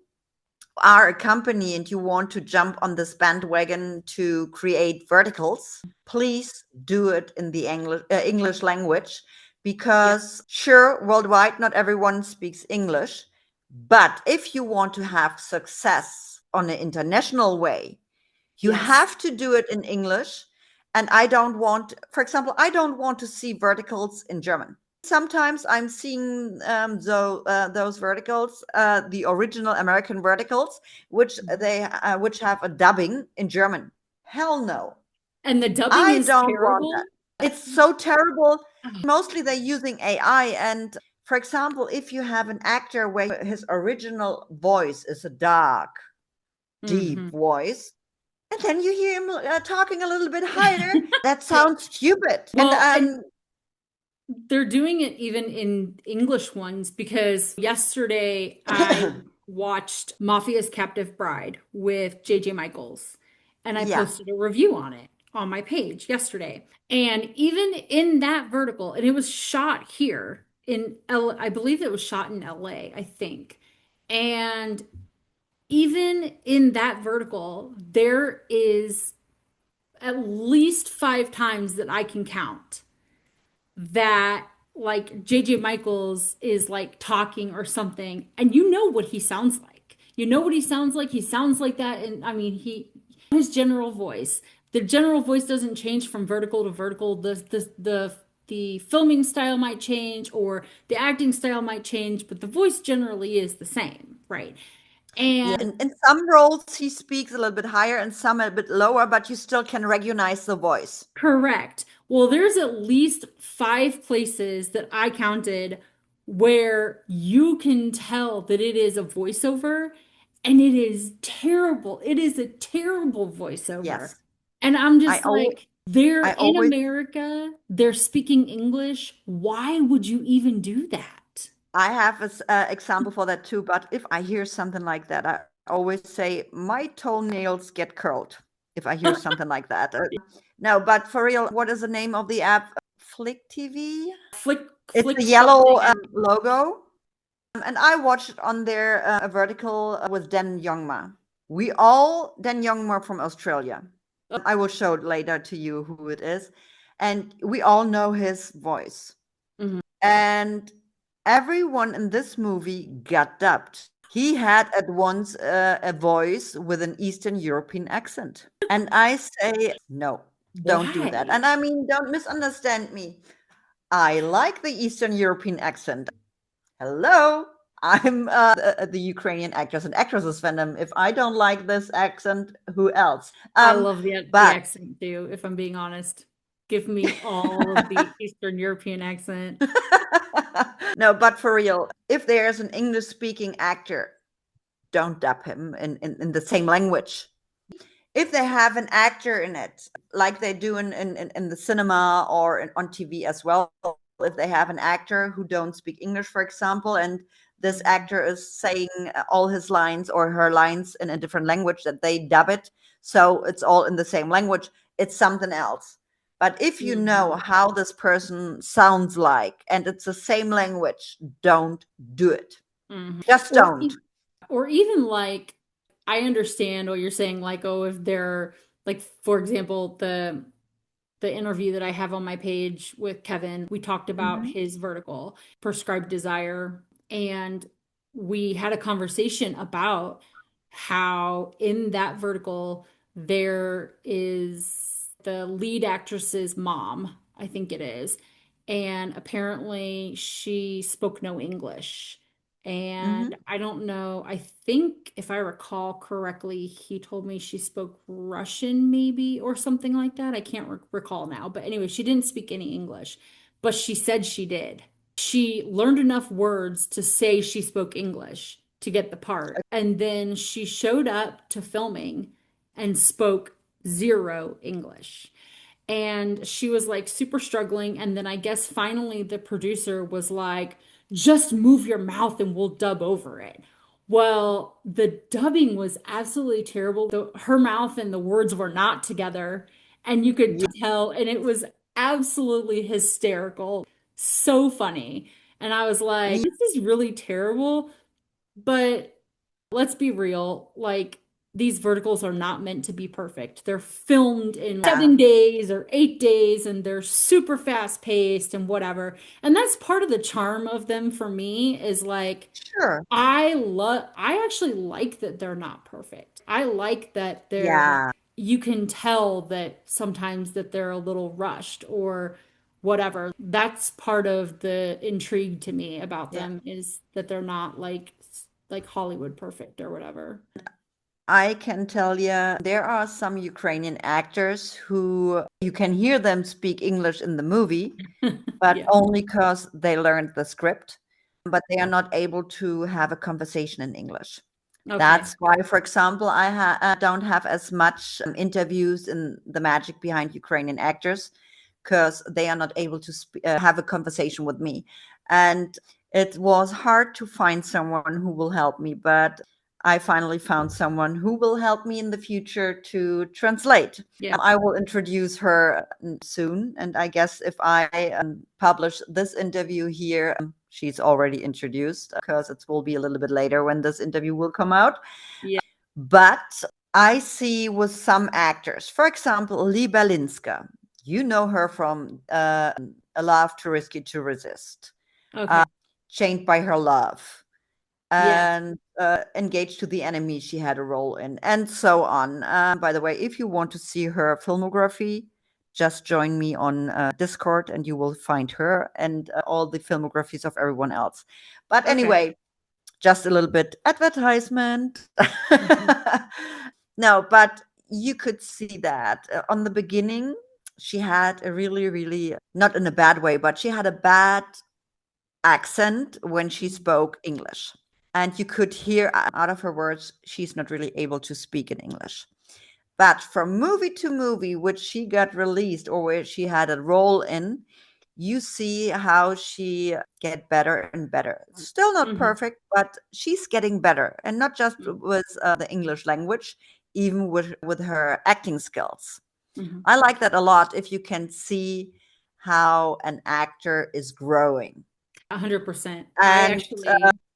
are a company and you want to jump on this bandwagon to create verticals, please do it in the English language, Yeah. because sure, worldwide, not everyone speaks English. But if you want to have success on an international way, you Yes. have to do it in English. And I don't want, for example, I don't want to see verticals in German. Sometimes I'm seeing those verticals, the original American verticals, Mhm. which have a dubbing in German. Hell no, And the dubbing I is don't want that. terrible. It's so terrible. Oh. Mostly they're using AI. And for example, if you have an actor where his original voice is a dark, deep Hmm. voice, and then you hear him talking a little bit higher, that sounds stupid. And Well, and they're doing it even in English ones because yesterday I watched Mafia's Captive Bride with JJ Michaels and I yeah, posted a review on it on my page yesterday. And even in that vertical, and it was shot here in I believe it was shot in LA, I think. And even in that vertical, there is at least 5 times that I can count that like JJ Michaels is like talking or something, and you know what he sounds like. You know what he sounds like. He sounds like that, and I mean his general voice. The general voice doesn't change from vertical to vertical. The filming style might change or the acting style might change, but the voice generally is the same, right? yeah. And In some roles, he speaks a little bit higher and some a bit lower, but you still can recognize the voice. correct. Well, there's at least 5 places that I counted where you can tell that it is a voiceover, and it is terrible. It is a terrible voiceover. Yes, And I'm I just al- like, they're I in always America, they're speaking English. Why would you even do that? I have an example for that too. But if I hear something like that, I always say my toenails get curled. if I hear something like that. No, but for real, what is the name of the app? Flick TV? It's Flick a yellow something. logo. And I watched it on their vertical with Dan Youngma. Dan Youngma from Australia. I will show it later to you who it is. And we all know his voice. Mhm. And everyone in this movie got dubbed. He had at once a voice with an Eastern European accent. And I say, no, don't do that. Why? And I mean, don't misunderstand me. I like the Eastern European accent. Hello, I'm the Ukrainian actors and actresses fandom. If I don't like this accent, who else? I love the But accent too, if I'm being honest. Give me all of the Eastern European accent. no, but for real, if there's an English speaking actor, don't dub him in the same language. If they have an actor in it, like they do in the cinema or on TV as well, if they have an actor who don't speak English, for example, and this actor is saying all his lines or her lines in a different language, that they dub it, so it's all in the same language, it's something else. But if you know Mhm. how this person sounds like and it's the same language, don't do it. Mhm. Just Or don't. or even like I understand what you're saying, like, oh, if they're like, for example, the interview that I have on my page with Kevin, we talked about Mhm. his vertical, prescribed desire, and we had a conversation about how in that vertical there is the lead actress's mom, I think it is, and apparently she spoke no English. And Mhm. I don't know, I think if I recall correctly, he told me she spoke Russian maybe or something like that. I can't recall now. But anyway, she didn't speak any English, but she said she did. She learned enough words to say she spoke English to get the part. And then she showed up to filming and spoke zero English. And she was like super struggling. And then I guess finally the producer was like, just move your mouth and we'll dub over it. Well, the dubbing was absolutely terrible. Her mouth and the words were not together, and you could Yeah. tell, and it was absolutely hysterical. So funny. And I was like, this is really terrible, but let's be real, like these verticals are not meant to be perfect. They're filmed in Yeah. 7 days or 8 days and they're super fast paced and whatever. And that's part of the charm of them for me is like Sure. I actually like that they're not perfect. I like that Yeah. you can tell that sometimes that they're a little rushed or whatever. That's part of the intrigue to me about Yeah. them is that they're not like Hollywood perfect or whatever. I can tell you there are some Ukrainian actors who you can hear them speak English in the movie, but Yeah. only because they learned the script, but they are not able to have a conversation in English. Okay. That's why, for example, don't have as much interviews in the magic behind Ukrainian actors because they are not able to have a conversation with me. And it was hard to find someone who will help me, but I finally found someone who will help me in the future to translate. Yeah. I will introduce her soon. And I guess if I publish this interview here, she's already introduced because it will be a little bit later when this interview will come out. Yeah. But I see with some actors, for example, Lee Berlinska, you know her from A Love Too Risky to Resist, Okay. Chained by Her Love, Yes. and Engaged to the Enemy, she had a role in, and so on. By the way, if you want to see her filmography, just join me on Discord and you will find her and all the filmographies of everyone else. But Okay. anyway, just a little bit advertisement. Mhm. No, but you could see that on the beginning, she had a really, really, not in a bad way, but she had a bad accent when she spoke English. And you could hear out of her words, she's not really able to speak in English. But from movie to movie, which she got released or where she had a role in, you see how she get better and better. Still not Mhm. perfect, but she's getting better. And not just Mhm. with the English language, even with her acting skills. Mhm. I like that a lot, if you can see how an actor is growing. 100%. I And actually,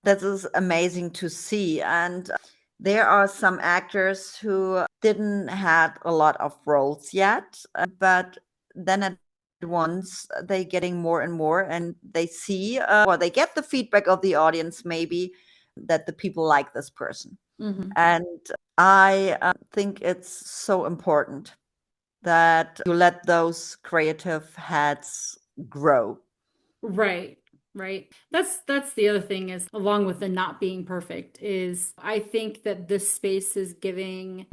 that is amazing to see. And there are some actors who didn't had a lot of roles yet, but then at once they getting more and more, and they see or they get the feedback of the audience, maybe, that the people like this person. mhm. And I think it's so important that you let those creative heads grow. Right, right. That's the other thing is along with the not being perfect is I think that this space is giving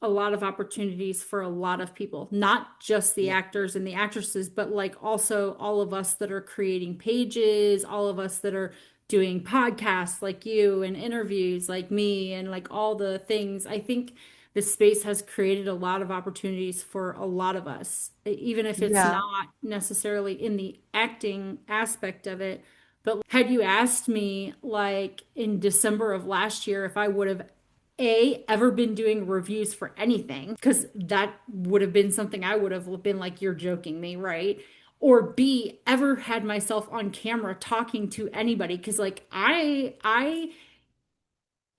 a lot of opportunities for a lot of people, not just the Yeah. actors and the actresses, but like also all of us that are creating pages, all of us that are doing podcasts like you and interviews like me and like all the things. I think this space has created a lot of opportunities for a lot of us, even if it's Yeah. not necessarily in the acting aspect of it. But had you asked me, like in December of last year, if I would have ever been doing reviews for anything, because that would have been something I would have been like, you're joking me, right? Or B, ever had myself on camera talking to anybody, because like I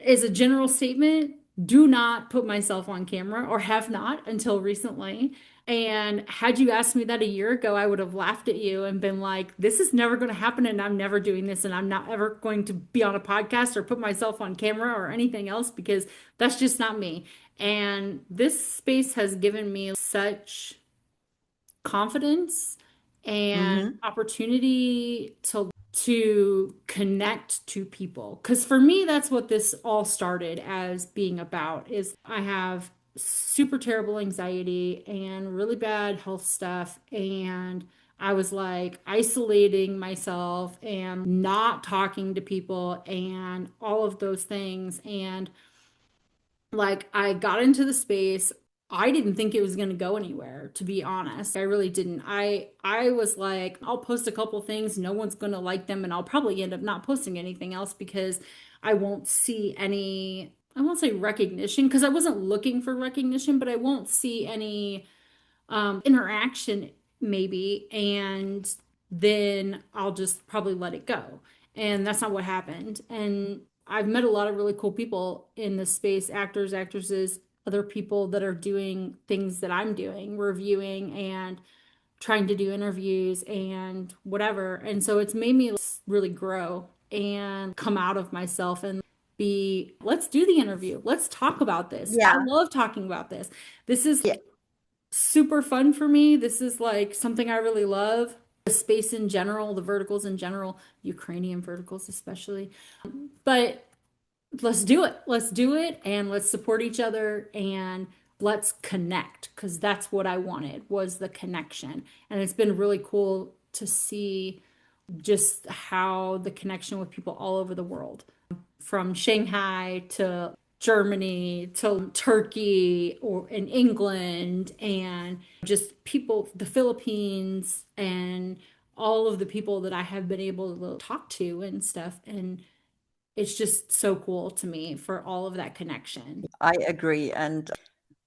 as a general statement, do not put myself on camera or have not until recently. And had you asked me that a year ago, I would have laughed at you and been like, this is never going to happen. And I'm never doing this. And I'm not ever going to be on a podcast or put myself on camera or anything else because that's just not me. And this space has given me such confidence and Hmm. opportunity to connect to people, because for me that's what this all started as being about. Is I have super terrible anxiety and really bad health stuff, and I was like isolating myself and not talking to people and all of those things. And like I got into the space. I didn't think it was going to go anywhere, to be honest. I really didn't. I was like, I'll post a couple things, no one's going to like them, and I'll probably end up not posting anything else because I won't see any, I won't say recognition because I wasn't looking for recognition, but I won't see any interaction maybe, and then I'll just probably let it go. And that's not what happened. And I've met a lot of really cool people in this space, actors, actresses, other people that are doing things that I'm doing, reviewing and trying to do interviews and whatever. And so it's made me really grow and come out of myself and be, let's do the interview. Let's talk about this. I Yeah. love talking about this. This is Yeah. super fun for me. This is like something I really love. The space in general, the verticals in general, Ukrainian verticals especially. But let's do it. Let's do it and let's support each other and let's connect, because that's what I wanted, was the connection. And it's been really cool to see just how the connection with people all over the world, from Shanghai to Germany to Turkey or in England, and just people, the Philippines, and all of the people that I have been able to talk to and stuff. And it's just so cool to me for all of that connection. I agree. And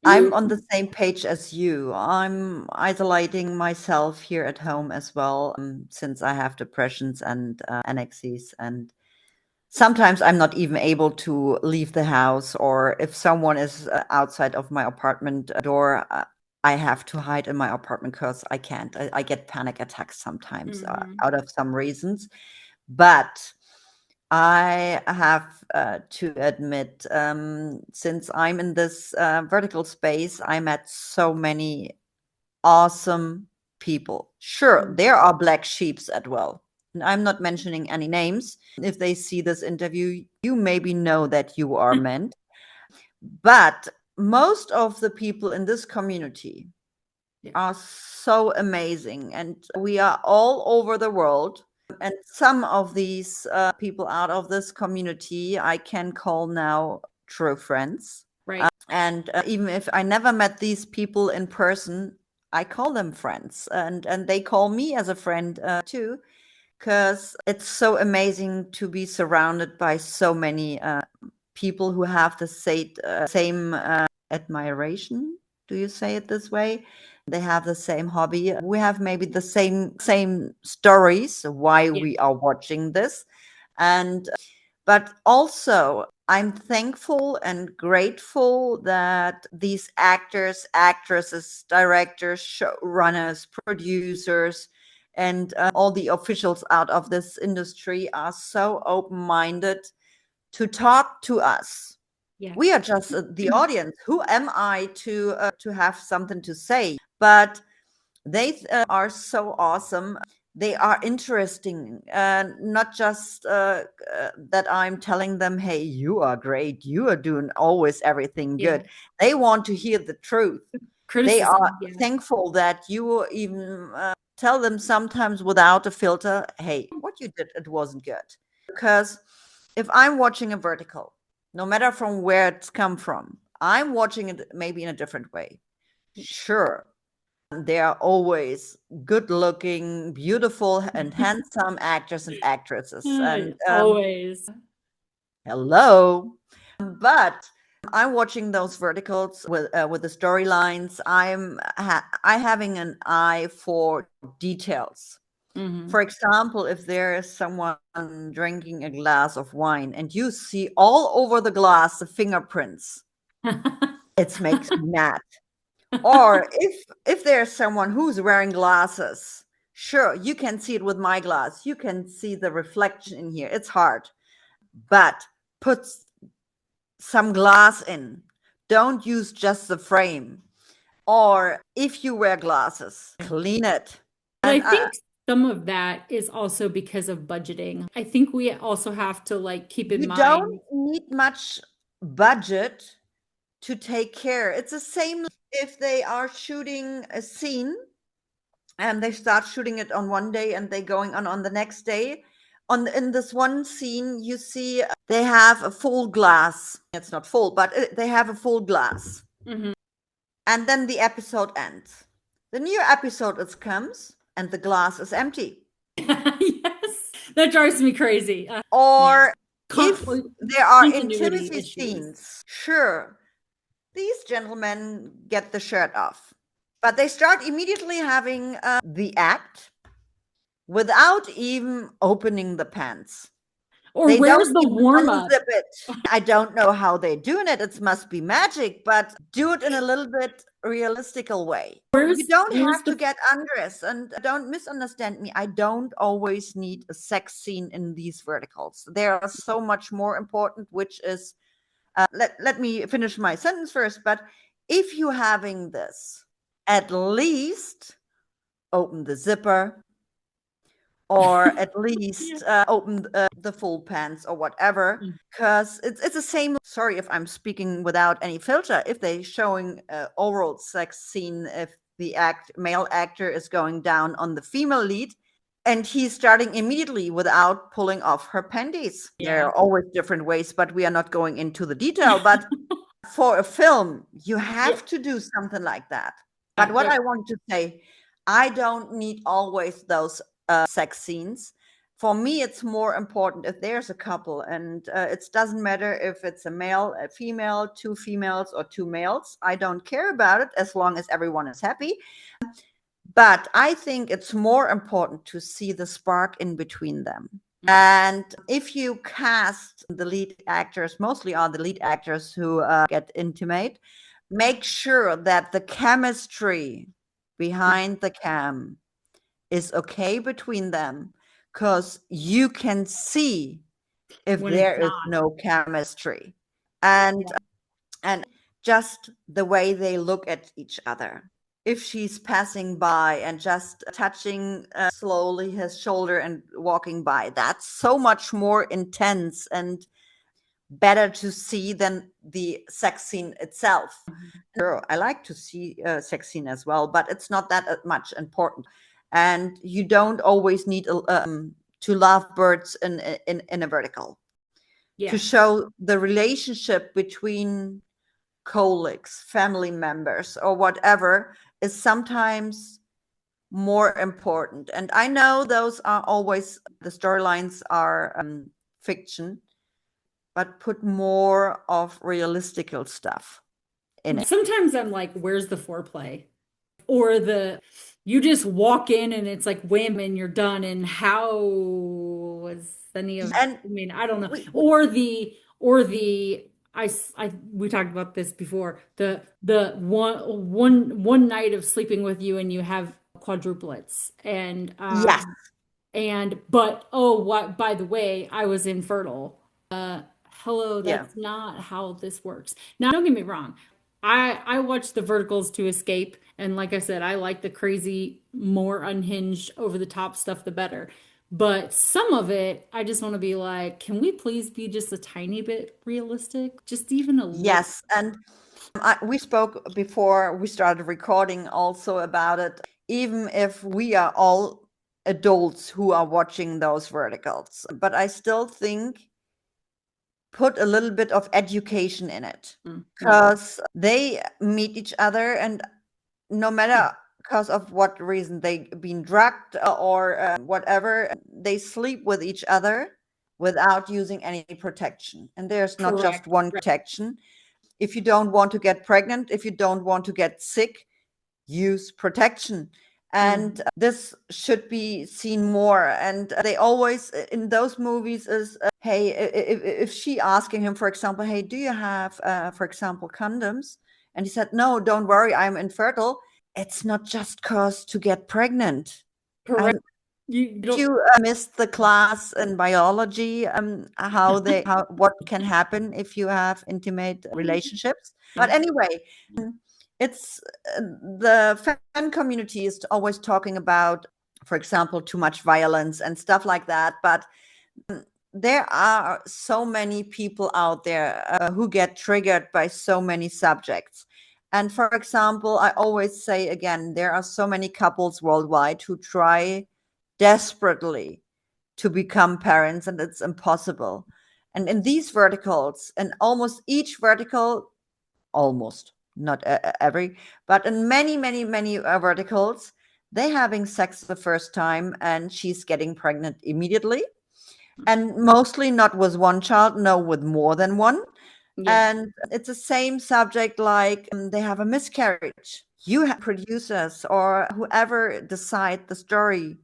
I'm on Mhm. the same page as you. I'm isolating myself here at home as well, since I have depressions and anxieties. And sometimes I'm not even able to leave the house, or if someone is outside of my apartment door, I have to hide in my apartment because I can't. I get panic attacks sometimes Mhm. out of some reasons. But I have to admit, since I'm in this vertical space, I met so many awesome people. Sure, Mhm. there are black sheeps as well. And I'm not mentioning any names. If they see this interview, you maybe know that you are meant. But most of the people in this community Yeah. are so amazing. And we are all over the world. And some of these people out of this community I can call now true friends. Right. And even if I never met these people in person, I call them friends, and they call me as a friend too, because it's so amazing to be surrounded by so many people who have the same admiration. Do you say it this way? They have the same hobby. We have maybe the same stories why Yeah. we are watching this. And but also I'm thankful and grateful that these actors, actresses, directors, showrunners, producers, and all the officials out of this industry are so open-minded to talk to us. Yeah. We are just the audience. Who am I to have something to say? But they are so awesome. They are interesting, not just that I'm telling them, hey, you are great, you are doing always everything Yeah. good. They want to hear the truth. They are Criticism. Yeah. thankful that you even tell them sometimes without a filter, hey, what you did, it wasn't good. Because if I'm watching a vertical, no matter from where it's come from, I'm watching it maybe in a different way. Sure, they are always good looking, beautiful, and handsome actors and actresses. And Always. hello. But I'm watching those verticals with the storylines. I having an eye for details. Hmm. For example, if there is someone drinking a glass of wine and you see all over the glass the fingerprints, it makes me mad. Or if there's someone who's wearing glasses, sure, you can see it with my glass. You can see the reflection in here. It's hard. But put some glass in. Don't use just the frame. Or if you wear glasses, clean it. But I And think some of that is also because of budgeting. I think we also have to like keep in you don't mind. need much budget to take care. It's the same if they are shooting a scene and they start shooting it on one day and they going on the next day. In this one scene, you see they have a full glass. It's not full, but they have a full glass. Mhm. And then the episode ends. The new episode comes and the glass is empty. Yes, that drives me crazy. Yeah. Or if Con there are continuity intimacy issues. scenes, sure, these gentlemen get the shirt off. But they start immediately having the act without even opening the pants. Or They where's don't the even warm up? unzip it. I don't know how they're doing it. It must be magic, but do it in a little bit realistical way. You don't Where's have to the get undressed, and don't misunderstand me. I don't always need a sex scene in these verticals. They are so much more important, which is let me finish my sentence first. But if you're having this, at least open the zipper, or at yeah. least open the full pants or whatever, Mm. because it's the same. Sorry if I'm speaking without any filter. If they showing oral sex scene, if the male actor is going down on the female lead and he's starting immediately without pulling off her panties. There Yeah. are always different ways, but we are not going into the detail. But for a film, you Yeah. have to do something like that. But what There. I want to say, I don't need always those sex scenes. For me, it's more important if there's a couple, and it doesn't matter if it's a male, a female, two females, or two males. I don't care about it as long as everyone is happy. But I think it's more important to see the spark in between them. And if you cast the lead actors, mostly are the lead actors who get intimate, make sure that the chemistry behind the cam is okay between them, because you can see if When it's there is not. no chemistry. And Yeah. and just the way they look at each other. If she's passing by and just touching slowly his shoulder and walking by, that's so much more intense and better to see than the sex scene itself. Sure, I like to see sex scene as well, but it's not that much important. And you don't always need to love birds in a vertical to Yeah. show the relationship between colleagues, family members, or whatever is sometimes more important. And I know those are always the storylines are fiction, but put more of realistical stuff in it. Sometimes I'm like, where's the foreplay? Or you just walk in and it's like wham and you're done. And how was any of, And I mean, I don't know. we We talked about this before. The one night of sleeping with you and you have quadruplets yes, but oh, what, by the way, I was infertile. Hello, yeah. that's not how this works. Now, don't get me wrong. I watch the verticals to escape, and like I said, I like the crazy, more unhinged, over the top stuff the better. But some of it, I just want to be like, can we please be just a tiny bit realistic? Just even a little. Yes, and we spoke before we started recording also about it. Even if we are all adults who are watching those verticals, but I still think put a little bit of education in it Yeah. because they meet each other, and no matter because of what reason they been drugged or whatever, they sleep with each other without using any protection. And there's not just Correct. one protection. If you don't want to get pregnant, if you don't want to get sick, use protection. And this should be seen more. And they always in those movies is, hey, if she asking him, for example, hey, do you have, for example, condoms? And he said, no, don't worry, I'm infertile. It's not just cause to get pregnant. Correct. You don't. You missed the class in biology, how what can happen if you have intimate relationships. But anyway, it's the fan community is always talking about, for example, too much violence and stuff like that. But there are so many people out there who get triggered by so many subjects. And for example, I always say again, there are so many couples worldwide who try desperately to become parents, and it's impossible. And in these verticals, and almost each vertical, almost not every, but in many verticals, they having sex the first time and she's getting pregnant immediately, and mostly not with one child, no, with more than one. Yeah. And it's the same subject, like they have a miscarriage. You have producers or whoever decide the story,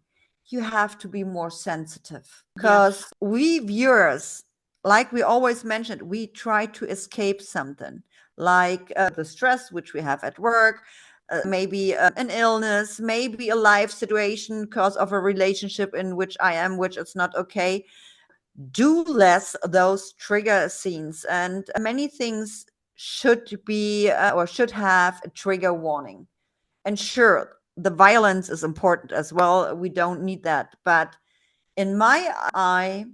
you have to be more sensitive Yeah. because we viewers, like we always mentioned, we try to escape something, like the stress which we have at work, maybe an illness, maybe a life situation because of a relationship in which I am, which is not okay. Do less those trigger scenes, and many things should be or should have a trigger warning. And sure, the violence is important as well, we don't need that, but in my eye,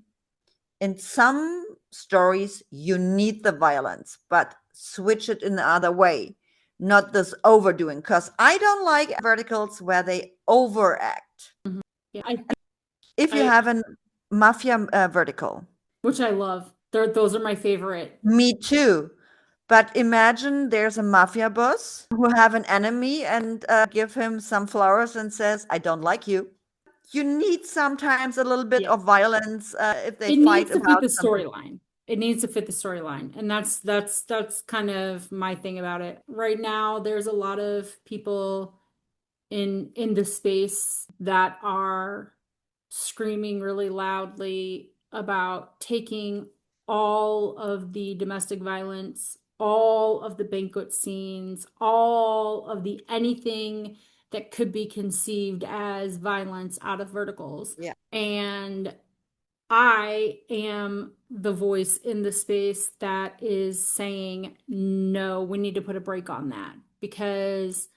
in some stories you need the violence, but switch it in the other way, not this overdoing, because I don't like verticals where they overact. Yeah. If you I have a mafia vertical, which I love. Those are my favorite. me too. But imagine there's a mafia boss who have an enemy and give him some flowers and says, I don't like you. You need sometimes a little bit Yeah. of violence if they It fight needs to fit about the something. storyline. It needs to fit the storyline. And that's kind of my thing about it. Right now, there's a lot of people in the space that are screaming really loudly about taking all of the domestic violence, all of the banquet scenes, all of the anything that could be conceived as violence out of verticals. Yeah. And I am the voice in the space that is saying, no, we need to put a break on that because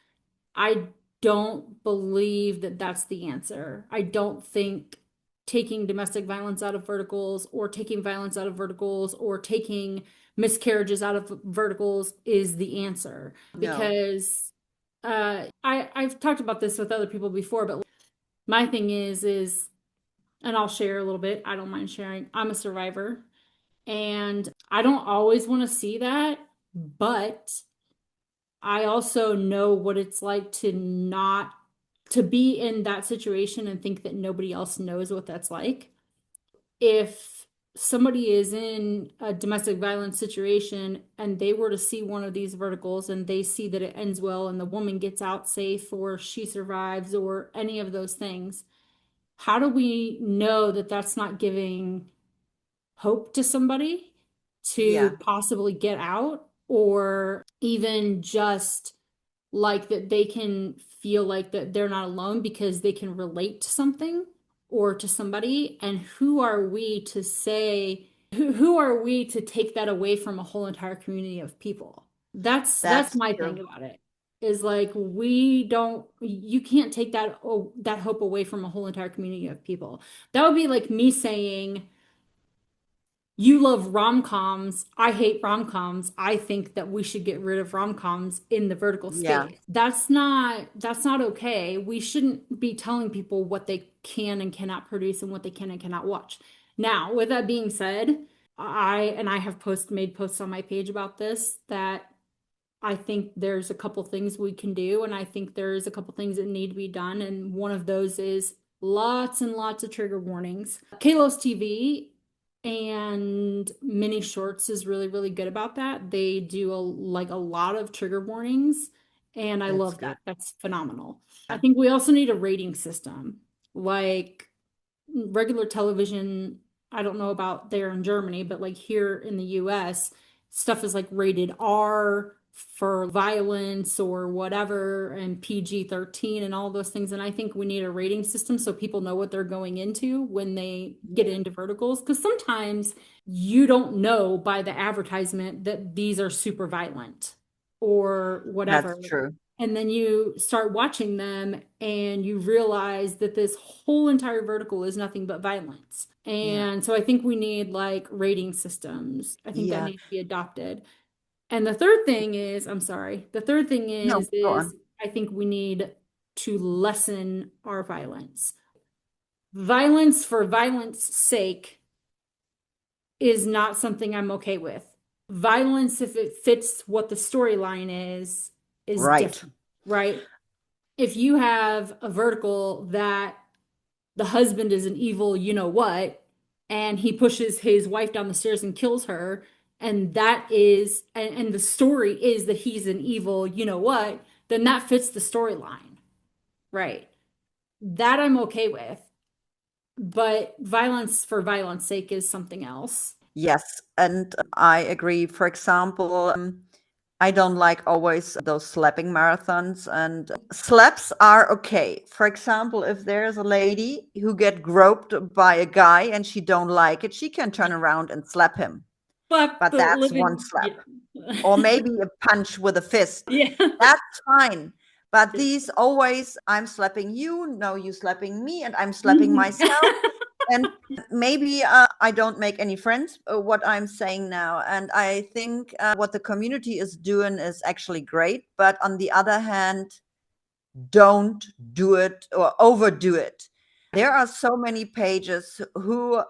I don't believe that that's the answer. I don't think taking domestic violence out of verticals or taking violence out of verticals or taking miscarriages out of verticals is the answer No. because I've talked about this with other people before, but my thing is and I'll share a little bit. I don't mind sharing. I'm a survivor and I don't always want to see that, but I also know what it's like to not to be in that situation and think that nobody else knows what that's like. If somebody is in a domestic violence situation and they were to see one of these verticals and they see that it ends well and the woman gets out safe or she survives or any of those things, how do we know that that's not giving hope to somebody to Yeah, possibly get out or even just like that they can feel like that they're not alone because they can relate to something or to somebody? And who are we to say who are we to take that away from a whole entire community of people? That's that's my thing true. about it. Is like we don't you can't take that hope away from a whole entire community of people. That would be like me saying you love rom-coms. I hate rom-coms. I think that we should get rid of rom-coms in the vertical Yeah, space. That's not okay. We shouldn't be telling people what they can and cannot produce and what they can and cannot watch. Now, with that being said, I have made posts on my page about this that I think there's a couple things we can do, and I think there's a couple things that need to be done. And one of those is lots and lots of trigger warnings. Kalos TV and Mini Shorts is really, really good about that. They do a lot of trigger warnings, and I that's love good. that. That's phenomenal. I Yeah, think we also need a rating system. Like regular television, I don't know about there in Germany, but like here in the US, stuff is like rated R for violence or whatever, and PG-13 and all those things. And I think we need a rating system so people know what they're going into when they get yeah, into verticals. Because sometimes you don't know by the advertisement that these are super violent or that's whatever. true. And then you start watching them and you realize that this whole entire vertical is nothing but violence. Yeah, And so I think we need like rating systems. I think that yeah. needs to be adopted. And the third thing is, I'm sorry, the third thing No, go is on. I think we need to lessen our violence. Violence for violence sake is not something I'm okay with. Violence, if it fits what the storyline is Right. different, right? If you have a vertical that the husband is an evil, you know what, and he pushes his wife down the stairs and kills her, and and the story is that he's an evil, you know what, then that fits the storyline, right? That I'm okay with. But violence for violence sake is something else. Yes, and I agree. For example, I don't like always those slapping marathons, and slaps are okay. For example, if there's a lady who get groped by a guy and she don't like it, she can turn around and slap him. Slap But the that's one living, slap. yeah. Or maybe a punch with a fist. Yeah. That's fine. But these always, I'm slapping you, no, you slapping me, and I'm slapping Mhm. myself. And maybe I don't make any friends, what I'm saying now. And I think what the community is doing is actually great. But on the other hand, don't do it or overdo it. There are so many pages who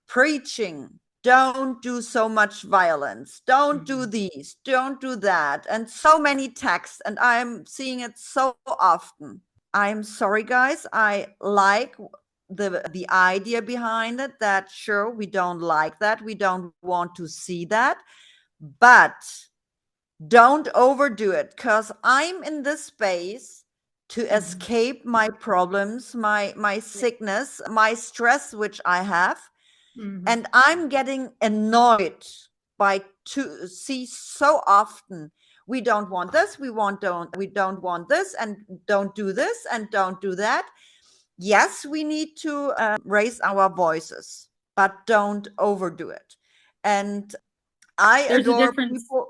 preaching, don't do so much violence, don't do Mhm. these, don't do that, and so many texts, and I'm seeing it so often. I'm sorry, guys. I like the idea behind it, that sure, we don't like that, we don't want to see that, but don't overdo it, because I'm in this space to Mhm. escape my problems, my sickness, my stress which I have, Mhm. and I'm getting annoyed by to see so often, we don't want this, we don't want this, and don't do this and don't do that. Yes, we need to raise our voices, but don't overdo it. And I There's a adore difference. people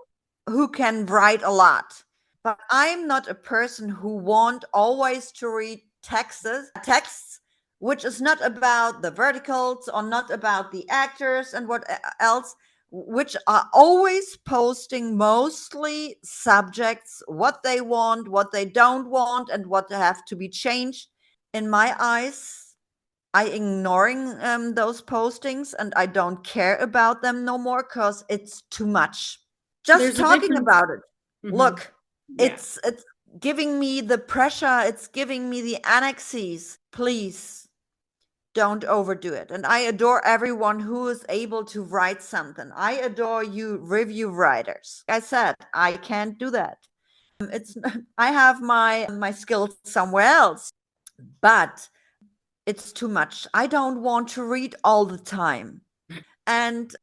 who can write a lot, but I'm not a person who want always to read texts which is not about the verticals or not about the actors and what else, which are always posting mostly subjects, what they want, what they don't want, and what have to be changed. In my eyes, I ignoring those postings, and I don't care about them no more because it's too much. Just There's a talking difference. about it. Hmm. Look, Yeah. it's giving me the pressure, it's giving me the annexes. Please don't overdo it. And I adore everyone who is able to write something. I adore you review writers. Like I said, I can't do that. It's I have my skills somewhere else, but it's too much. I don't want to read all the time. And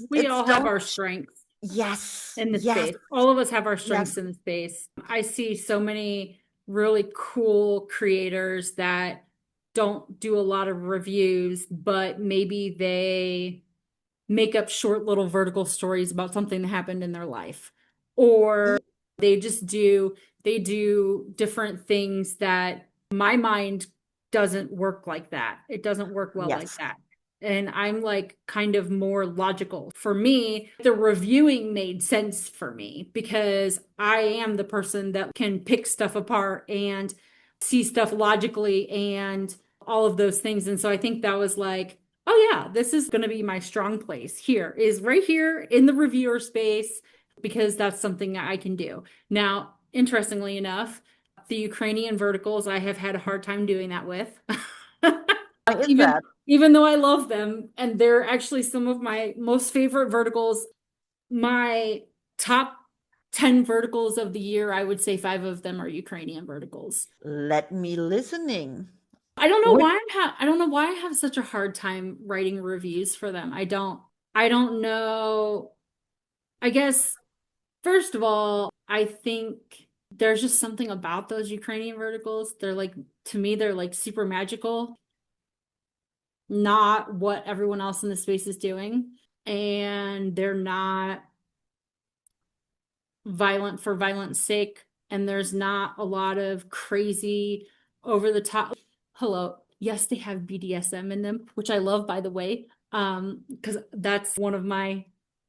We it's all have don't our strengths yes, in the yes, space. All of us have our yes. strengths in the space. I see so many really cool creators that don't do a lot of reviews, but maybe they make up short little vertical stories about something that happened in their life. Or they just do different things that my mind doesn't work like that. It doesn't work well like Yes. that. And I'm like kind of more logical. For me, the reviewing made sense for me because I am the person that can pick stuff apart and see stuff logically and all of those things. And so I think that was like, oh yeah, this is going to be my strong place here, is right here in the reviewer space, because that's something I can do. Now, interestingly enough, the Ukrainian verticals I have had a hard time doing that with. Why is Even that? even though I love them, and they're actually some of my most favorite verticals, my top 10 verticals of the year, I would say five of them are Ukrainian verticals. Let me listening. I don't know Which why I don't know why I have such a hard time writing reviews for them. I don't know. I guess first of all, I think there's just something about those Ukrainian verticals. They're like to me they're like super magical, not what everyone else in the space is doing. And they're not violent for violence sake, and there's not a lot of crazy over the top. Hello, yes, they have BDSM in them, which I love, by the way, because that's one of my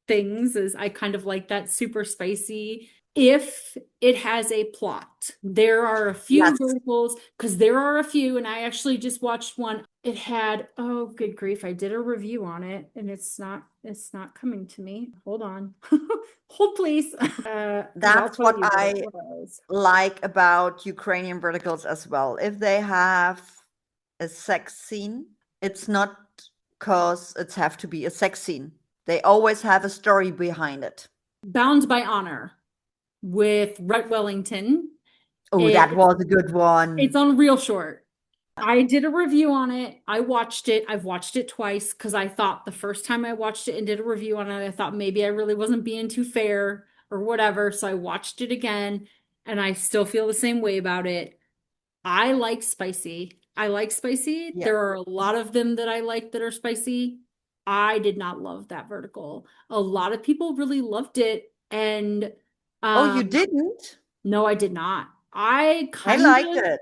things is I kind of like that super spicy if it has a plot. There are a few yes. verticals because there are a few, and I actually just watched one. It had, oh, good grief, I did a review on it and it's not coming to me. Hold on. Hold please. Because I'll That's tell what you what it I was. like about Ukrainian verticals as well. If they have a sex scene, it's not because it's have to be a sex scene. They always have a story behind it. Bound by Honor with Rhett Wellington. Oh, that It's was a good it's one. on Real Short. I did a review on it. I watched it. I've watched it twice because I thought the first time I watched it and did a review on it, I thought maybe I really wasn't being too fair or whatever. So I watched it again and I still feel the same way about it. I like spicy. I like spicy. Yeah. There are a lot of them that I like that are spicy. I did not love that vertical. A lot of people really loved it. And Oh, you um, didn't? no, I did not. I I kind liked of, it.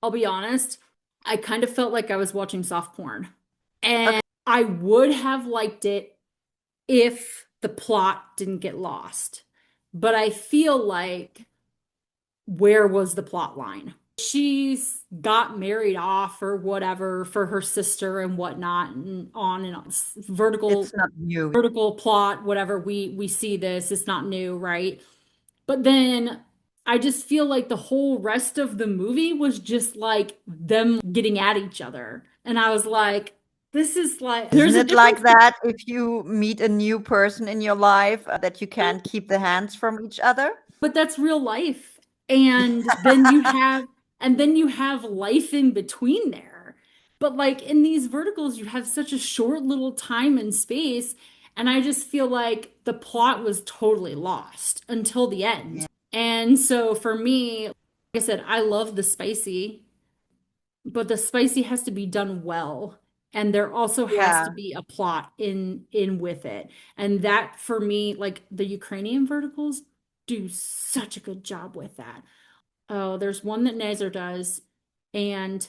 I'll be honest, I kind of felt like I was watching soft porn. Okay. And I would have liked it if the plot didn't get lost. But I feel like where was the plot line? She's got married off or whatever for her sister and whatnot, and on and on. Vertical It's not new. vertical plot, whatever we see this, it's not new, right? But then I just feel like the whole rest of the movie was just like them getting at each other. And I was like, this is like, Isn't there's a it like difference. that if you meet a new person in your life that you can't keep the hands from each other? But that's real life. And then you have life in between there. But like in these verticals, you have such a short little time and space. And I just feel like the plot was totally lost until the Yeah. end. And so for me, like I said, I love the spicy, but the spicy has to be done well. And there also has to Yeah. be a plot in with it. And that for me, like the Ukrainian verticals do such a good job with that. Oh, there's one that Nazar does, and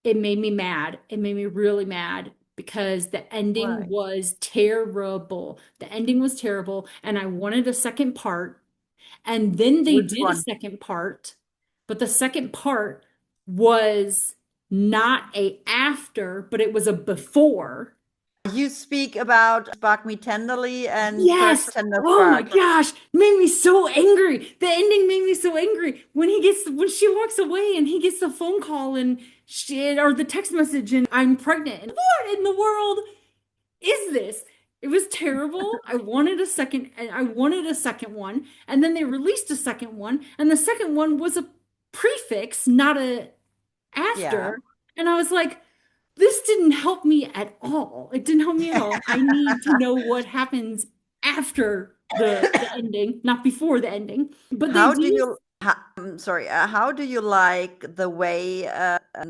it made me mad. It made me really mad because the ending Why? was terrible. The ending was terrible, and I wanted a second part. And then they Which did a one? second part, but the second part was not a after, but it was a before. you speak about Spark Me Tenderly and Yes. First Tender Oh my Spark. gosh. Made me so angry. The ending made me so angry when she walks away and he gets the phone call and or the text message and I'm pregnant. And what in the world is this? It was terrible. I wanted a second and I wanted a second one. And then they released a second one. And the second one was a prefix, not a Yeah. after. And I was like, this didn't help me at all. It didn't help me at all. I need to know what happens after the ending, not before the ending. But they How do do. you, sorry, how do you like the way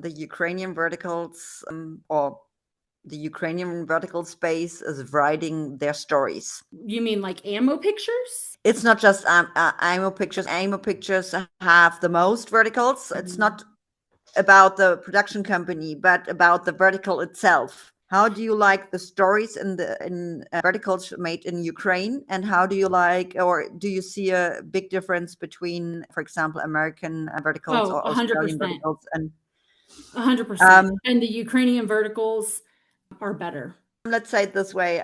the Ukrainian verticals or the Ukrainian vertical space is writing their stories? You mean like AMO Pictures? It's not just AMO Pictures. AMO Pictures have the most verticals. It's not about the production company, but about the vertical itself. How do you like the stories in the verticals made in Ukraine, and how do you like, or do you see a big difference between, for example, American verticals Oh, or Australian 100%. verticals? And 100%. And the Ukrainian verticals are better. let's say it this way.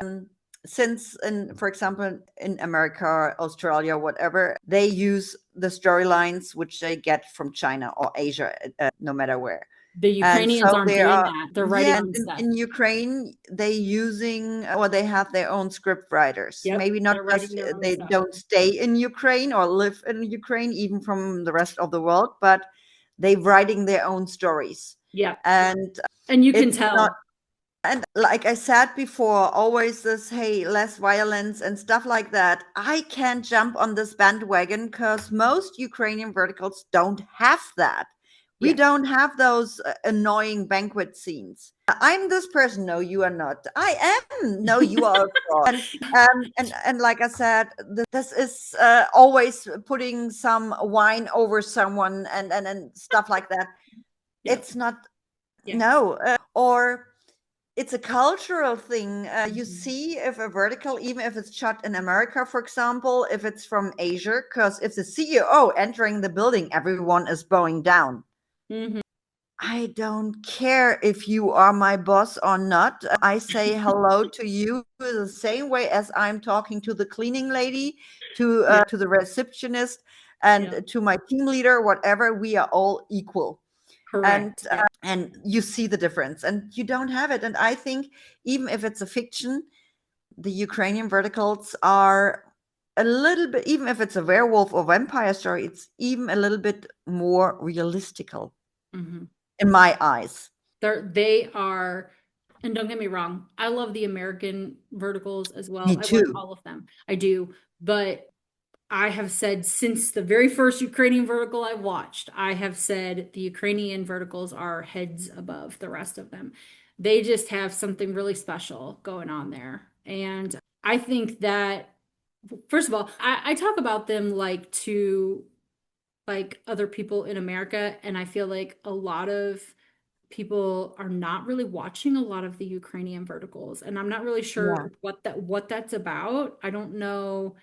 Since in, for example, in America, Australia, whatever, they use the storylines which they get from China or Asia, no matter where. The And Ukrainians so aren't they doing are, that. They're writing yeah, own stuff. in Ukraine, they using, or they have their own script writers. Yep, Maybe not they're just, writing their own they stuff. don't stay in Ukraine or live in Ukraine, even from the rest of the world, but they writing their own stories. Yep. And And you can it's tell. not, and like I said before, always this, hey, less violence and stuff like that. I can't jump on this bandwagon because most Ukrainian verticals don't have that. We Yeah. don't have those annoying banquet scenes. I'm this person. No, you are not. I am. No, you are a fraud. And like I said, this is always putting some wine over someone and stuff like that. Yep. It's not. Yeah. No, or it's a cultural thing. You Mhm. see, if a vertical, even if it's shot in America, for example, if it's from Asia, because if the CEO entering the building, everyone is bowing down. Mhm. I don't care if you are my boss or not. I say hello to you the same way as I'm talking to the cleaning lady, Yeah. to the receptionist, and Yeah. to my team leader. Whatever, we are all equal. Correct. Yeah. And you see the difference, and you don't have it. And I think even if it's a fiction, the Ukrainian verticals are a little bit, even if it's a werewolf or vampire story, it's even a little bit more realistical Mhm. in my eyes. They are, and don't get me wrong, I love the American verticals as well. Me I watch too. all of them. I do. But I have said since the very first Ukrainian vertical I watched, I have said the Ukrainian verticals are heads above the rest of them. They just have something really special going on there. And I think that, first of all, I talk about them like other people in America, and I feel like a lot of people are not really watching a lot of the Ukrainian verticals, and I'm not really Yeah. sure what that's about. I don't know.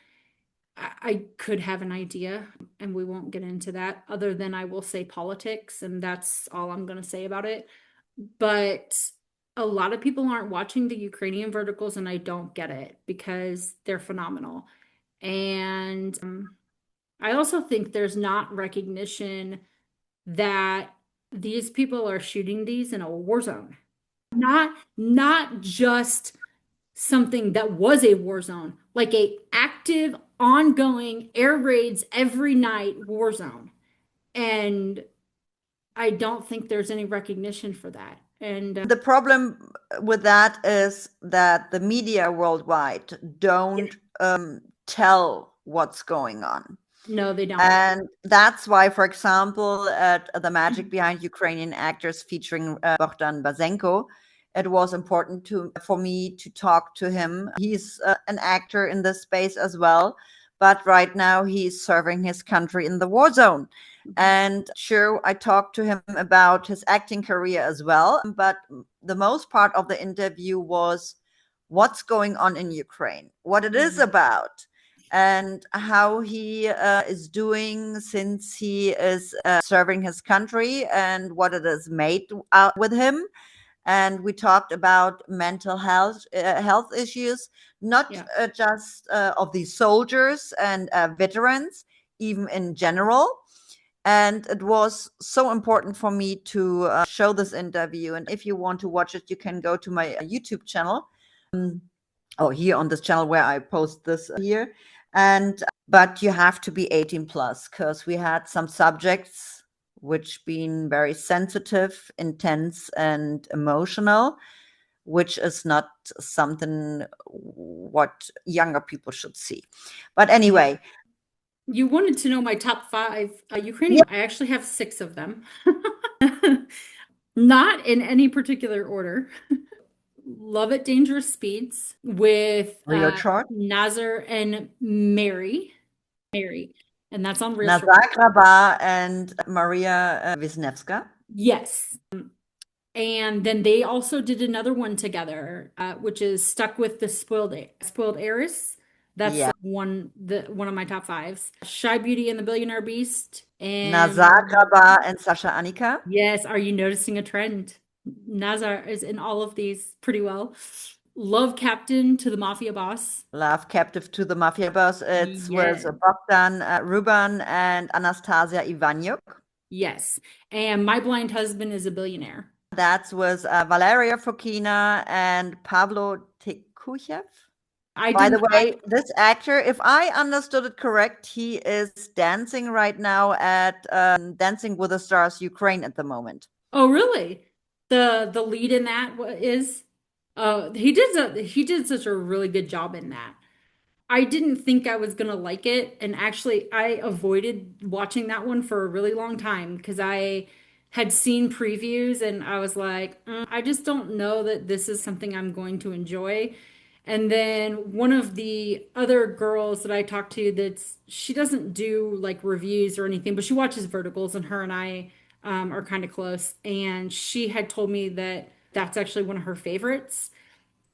I could have an idea, and we won't get into that, other than I will say politics, and that's all I'm going to say about it. But a lot of people aren't watching the Ukrainian verticals, and I don't get it because they're phenomenal. And I also think there's not recognition that these people are shooting these in a war zone. Not just something that was a war zone, like a active, ongoing air raids every night war zone. And I don't think there's any recognition for that. And The problem with that is that the media worldwide don't tell what's going on. no, they don't. And that's why, for example, at The Magic Behind Ukrainian Actors featuring Bogdan Bazenko, it was important for me to talk to him. He's an actor in this space as well, but right now he's serving his country in the war zone. And sure, I talked to him about his acting career as well, but the most part of the interview was what's going on in Ukraine, what it is about, and how he is doing since he is serving his country, and what it has made out with him. and we talked about mental health issues, not Yeah. just of these soldiers and veterans, even in general. And it was so important for me to show this interview. And if you want to watch it, you can go to my YouTube channel, or here on this channel where I post this here. And but you have to be 18 plus, because we had some subjects which been very sensitive, intense, and emotional, which is not something what younger people should see. But anyway, You wanted to know my top five yeah, Ukrainian. I actually have six of them. Not in any particular order. Love at Dangerous Speeds with real short. Nazar and Mary. Mary. And that's on Real Short. Nazar Graba and Maria Wisniewska. Yes. And then they also did another one together, which is Stuck with the Spoiled Heiress. That's Yeah. one of my top fives. Shy Beauty and the Billionaire Beast. Nazar And Graba and Sasha Annika. yes, are you noticing a trend? Nazar is in all of these pretty well. Love Captain to the Mafia Boss. Love Captive to the Mafia Boss. It was Yes. Bogdan Ruban and Anastasia Ivanyuk. Yes. And My Blind Husband is a Billionaire. That was Valeria Fokina and Pablo Tekuchev. By the way, this actor, if I understood it correct, he is dancing right now at Dancing with the Stars Ukraine at the moment. Oh, really? The lead in that is he did such a really good job in that. I didn't think I was gonna like it, and actually I avoided watching that one for a really long time because I had seen previews and I was like, I just don't know that this is something I'm going to enjoy. And then one of the other girls that I talked to, she doesn't do like reviews or anything, but she watches Verticals, and her and I are kind of close. And she had told me that that's actually one of her favorites.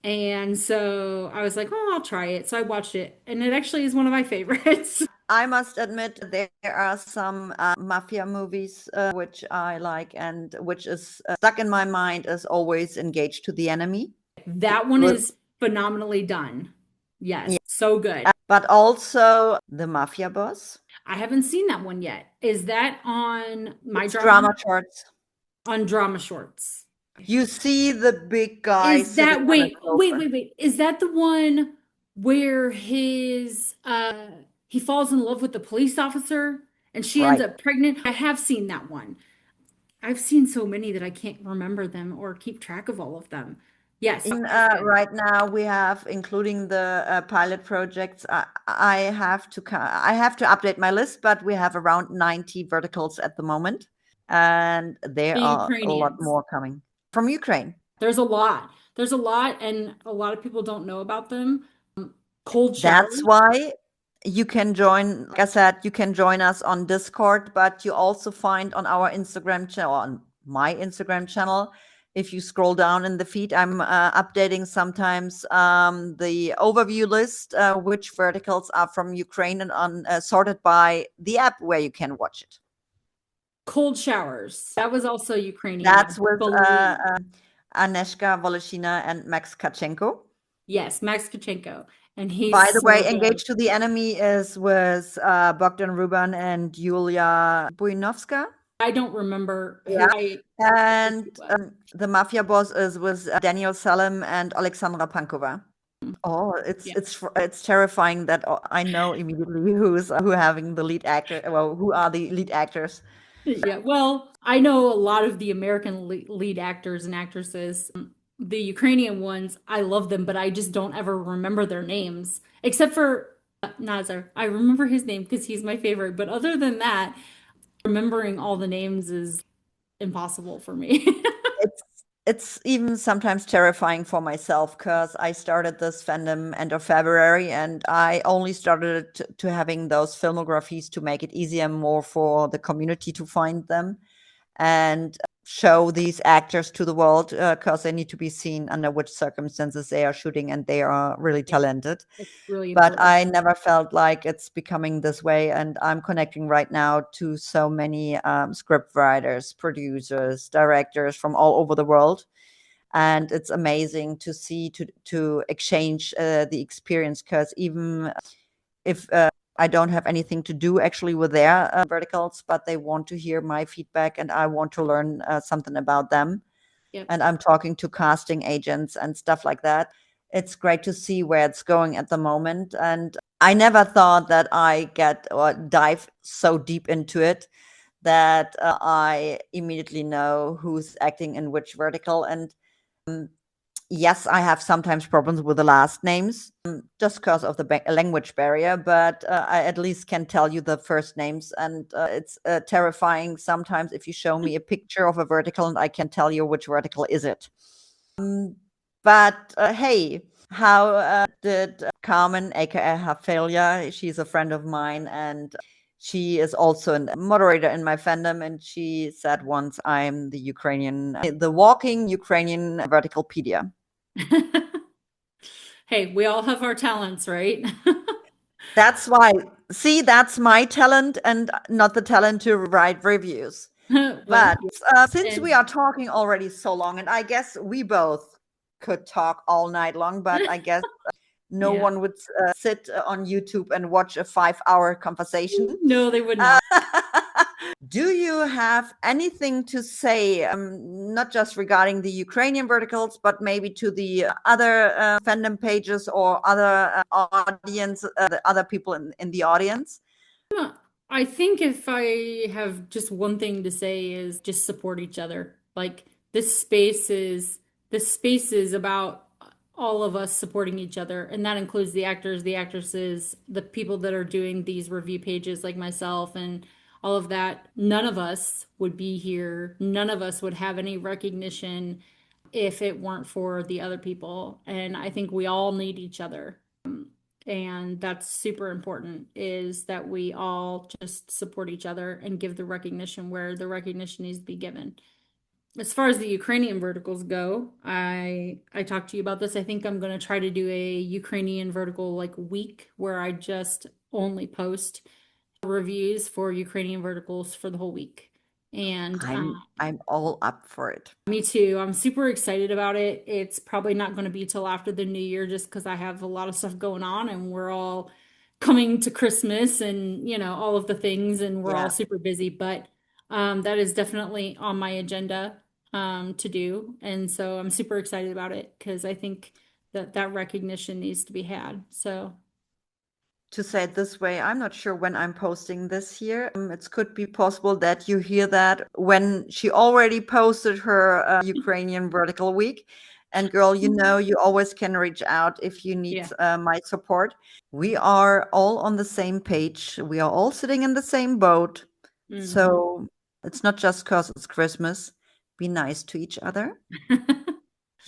And so I was like, oh, I'll try it. So I watched it, and it actually is one of my favorites. I must admit there are some mafia movies which I like, and which is stuck in my mind as always Engaged to the Enemy. That one is phenomenally done. Yes, Yeah. so good. But also The Mafia Boss. I haven't seen that one yet. Is that on my drama shorts? On Drama Shorts. You see the big guy Is that sitting on a wait, sofa. wait. Is that the one where he falls in love with the police officer and she ends Right. up pregnant? I have seen that one. I've seen so many that I can't remember them or keep track of all of them. Yes. Right now we have, including the pilot projects, I have to update my list, but we have around 90 verticals at the moment, and there The are a lot Ukrainians. more coming from Ukraine. There's a lot. There's a lot, and a lot of people don't know about them. Cold showers. That's why you can join, like I said, you can join us on Discord, but you also find on our Instagram channel, on my Instagram channel, if you scroll down in the feed, I'm updating sometimes the overview list, which verticals are from Ukraine, and sorted by the app where you can watch it. Cold showers. That was also Ukrainian. That's with Aneshka Voloshyna and Max Kachenko. Yes, Max Kachenko. And he's By the way, so Engaged to the Enemy is with Bogdan Ruban and Yulia Buinovska. I don't remember. Yeah. And The Mafia Boss is with Daniel Salim and Alexandra Pankova. Oh, it's terrifying that I know immediately who having the lead actor. Well, who are the lead actors? Yeah, well, I know a lot of the American lead actors and actresses. The Ukrainian ones, I love them, but I just don't ever remember their names, except for Nazar. I remember his name because he's my favorite. But other than that, remembering all the names is impossible for me. It's even sometimes terrifying for myself, because I started this fandom end of February, and I only started to having those filmographies to make it easier more for the community to find them and show these actors to the world, because they need to be seen under which circumstances they are shooting, and they are really talented. It's really But important. I never felt like it's becoming this way, and I'm connecting right now to so many script writers, producers, directors from all over the world, And it's amazing to see, to exchange the experience, because even if I don't have anything to do actually with their verticals, but they want to hear my feedback and I want to learn something about them. Yep. And I'm talking to casting agents and stuff like that. It's great to see where it's going at the moment. And I never thought that I get or dive so deep into it that I immediately know who's acting in which vertical. And um, yes, I have sometimes problems with the last names just because of the language barrier, but I at least can tell you the first names. And it's terrifying sometimes if you show me a picture of a vertical and I can tell you which vertical is it. But hey, how did Carmen, aka Hafelia, she's a friend of mine, and she is also a moderator in my fandom, and she said once, I'm the Ukrainian, the walking Ukrainian verticalpedia. Hey, we all have our talents, right? That's why, see, that's my talent and not the talent to write reviews. Well, But since we and are talking already so long, and I guess we both could talk all night long, but I guess no yeah. one would sit on YouTube and watch a 5-hour conversation. No, they would not. Do you have anything to say, not just regarding the Ukrainian verticals, but maybe to the other fandom pages or other audience, the other people in the audience? I think if I have just one thing to say is just support each other. Like this space is about all of us supporting each other, and that includes the actors, the actresses, the people that are doing these review pages like myself and all of that. None of us would be here. None of us would have any recognition if it weren't for the other people. And I think we all need each other. And that's super important is that we all just support each other and give the recognition where the recognition needs to be given. As far as the Ukrainian verticals go, I talked to you about this. I think I'm going to try to do a Ukrainian vertical like week where I just only post reviews for Ukrainian verticals for the whole week. And I'm all up for it. me too. I'm super excited about it. It's probably not going to be till after the new year just because I have a lot of stuff going on and we're all coming to Christmas and, all of the things and we're all Yeah. super busy. But that is definitely on my agenda to do. And so I'm super excited about it because I think that recognition needs to be had. So, To say it this way, I'm not sure when I'm posting this here. It could be possible that you hear that when she already posted her Ukrainian vertical week. And girl, you always can reach out if you need yeah. my support. We are all on the same page. We are all sitting in the same boat. Hmm. So it's not just because it's Christmas. Be nice to each other.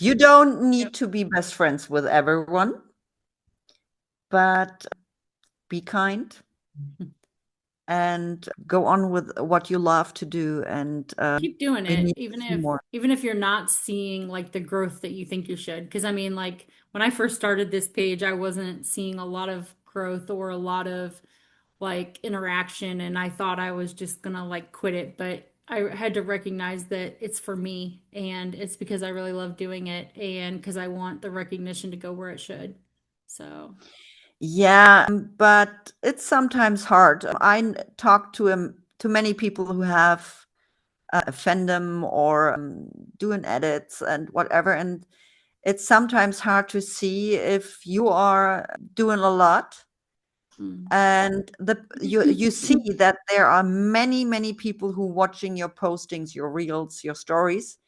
You don't Yep. need to be best friends with everyone, but be kind and go on with what you love to do. And Keep doing we it need to see more. even if you're not seeing like the growth that you think you should, because I mean like when I first started this page I wasn't seeing a lot of growth or a lot of like interaction and I thought I was just gonna like quit it, but I had to recognize that it's for me and it's because I really love doing it and because I want the recognition to go where it should. So Yeah, but it's sometimes hard. Talk to many people who have a fandom or doing edits and whatever, and it's sometimes hard to see if you are doing a lot mm. and you see that there are many people who watching your postings, your reels, your stories,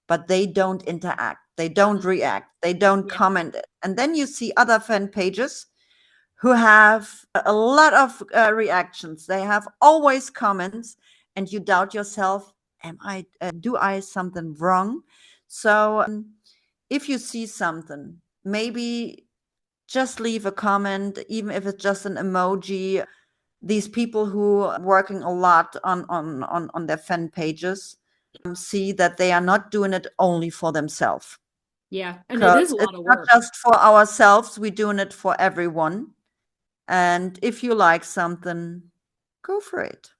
but they don't interact, they don't react, they don't Yeah. comment. And then you see other fan pages who have a lot of reactions, they have always comments, and you doubt yourself, am I do I something wrong? So if you see something, maybe just leave a comment, even if it's just an emoji. These people who are working a lot on their fan pages see that they are not doing it only for themselves, Yeah, and it is because a it's lot of not work. just for ourselves, we're doing it for everyone. And if you like something, go for it.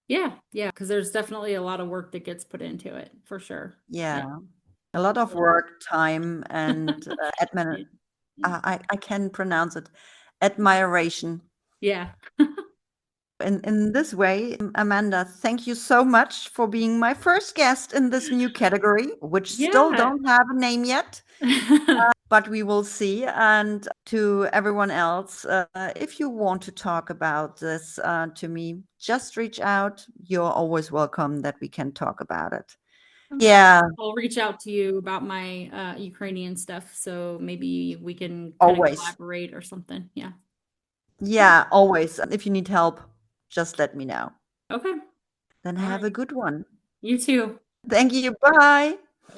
Yeah, yeah, because there's definitely a lot of work that gets put into it for sure. Yeah. Yeah. A lot of work, time, and admin. Yeah. I can pronounce it. Admiration. Yeah. In this way, Amanda, thank you so much for being my first guest in this new category, which still Yeah. don't have a name yet, but we will see. And to everyone else, if you want to talk about this to me, just reach out. You're always welcome that we can talk about it. Yeah, I'll reach out to you about my Ukrainian stuff, so maybe we can kind of always. collaborate or something. Yeah. Yeah, always. If you need help, just let me know. Okay. Then All have a right. good one. You too. Thank you. Bye. Bye.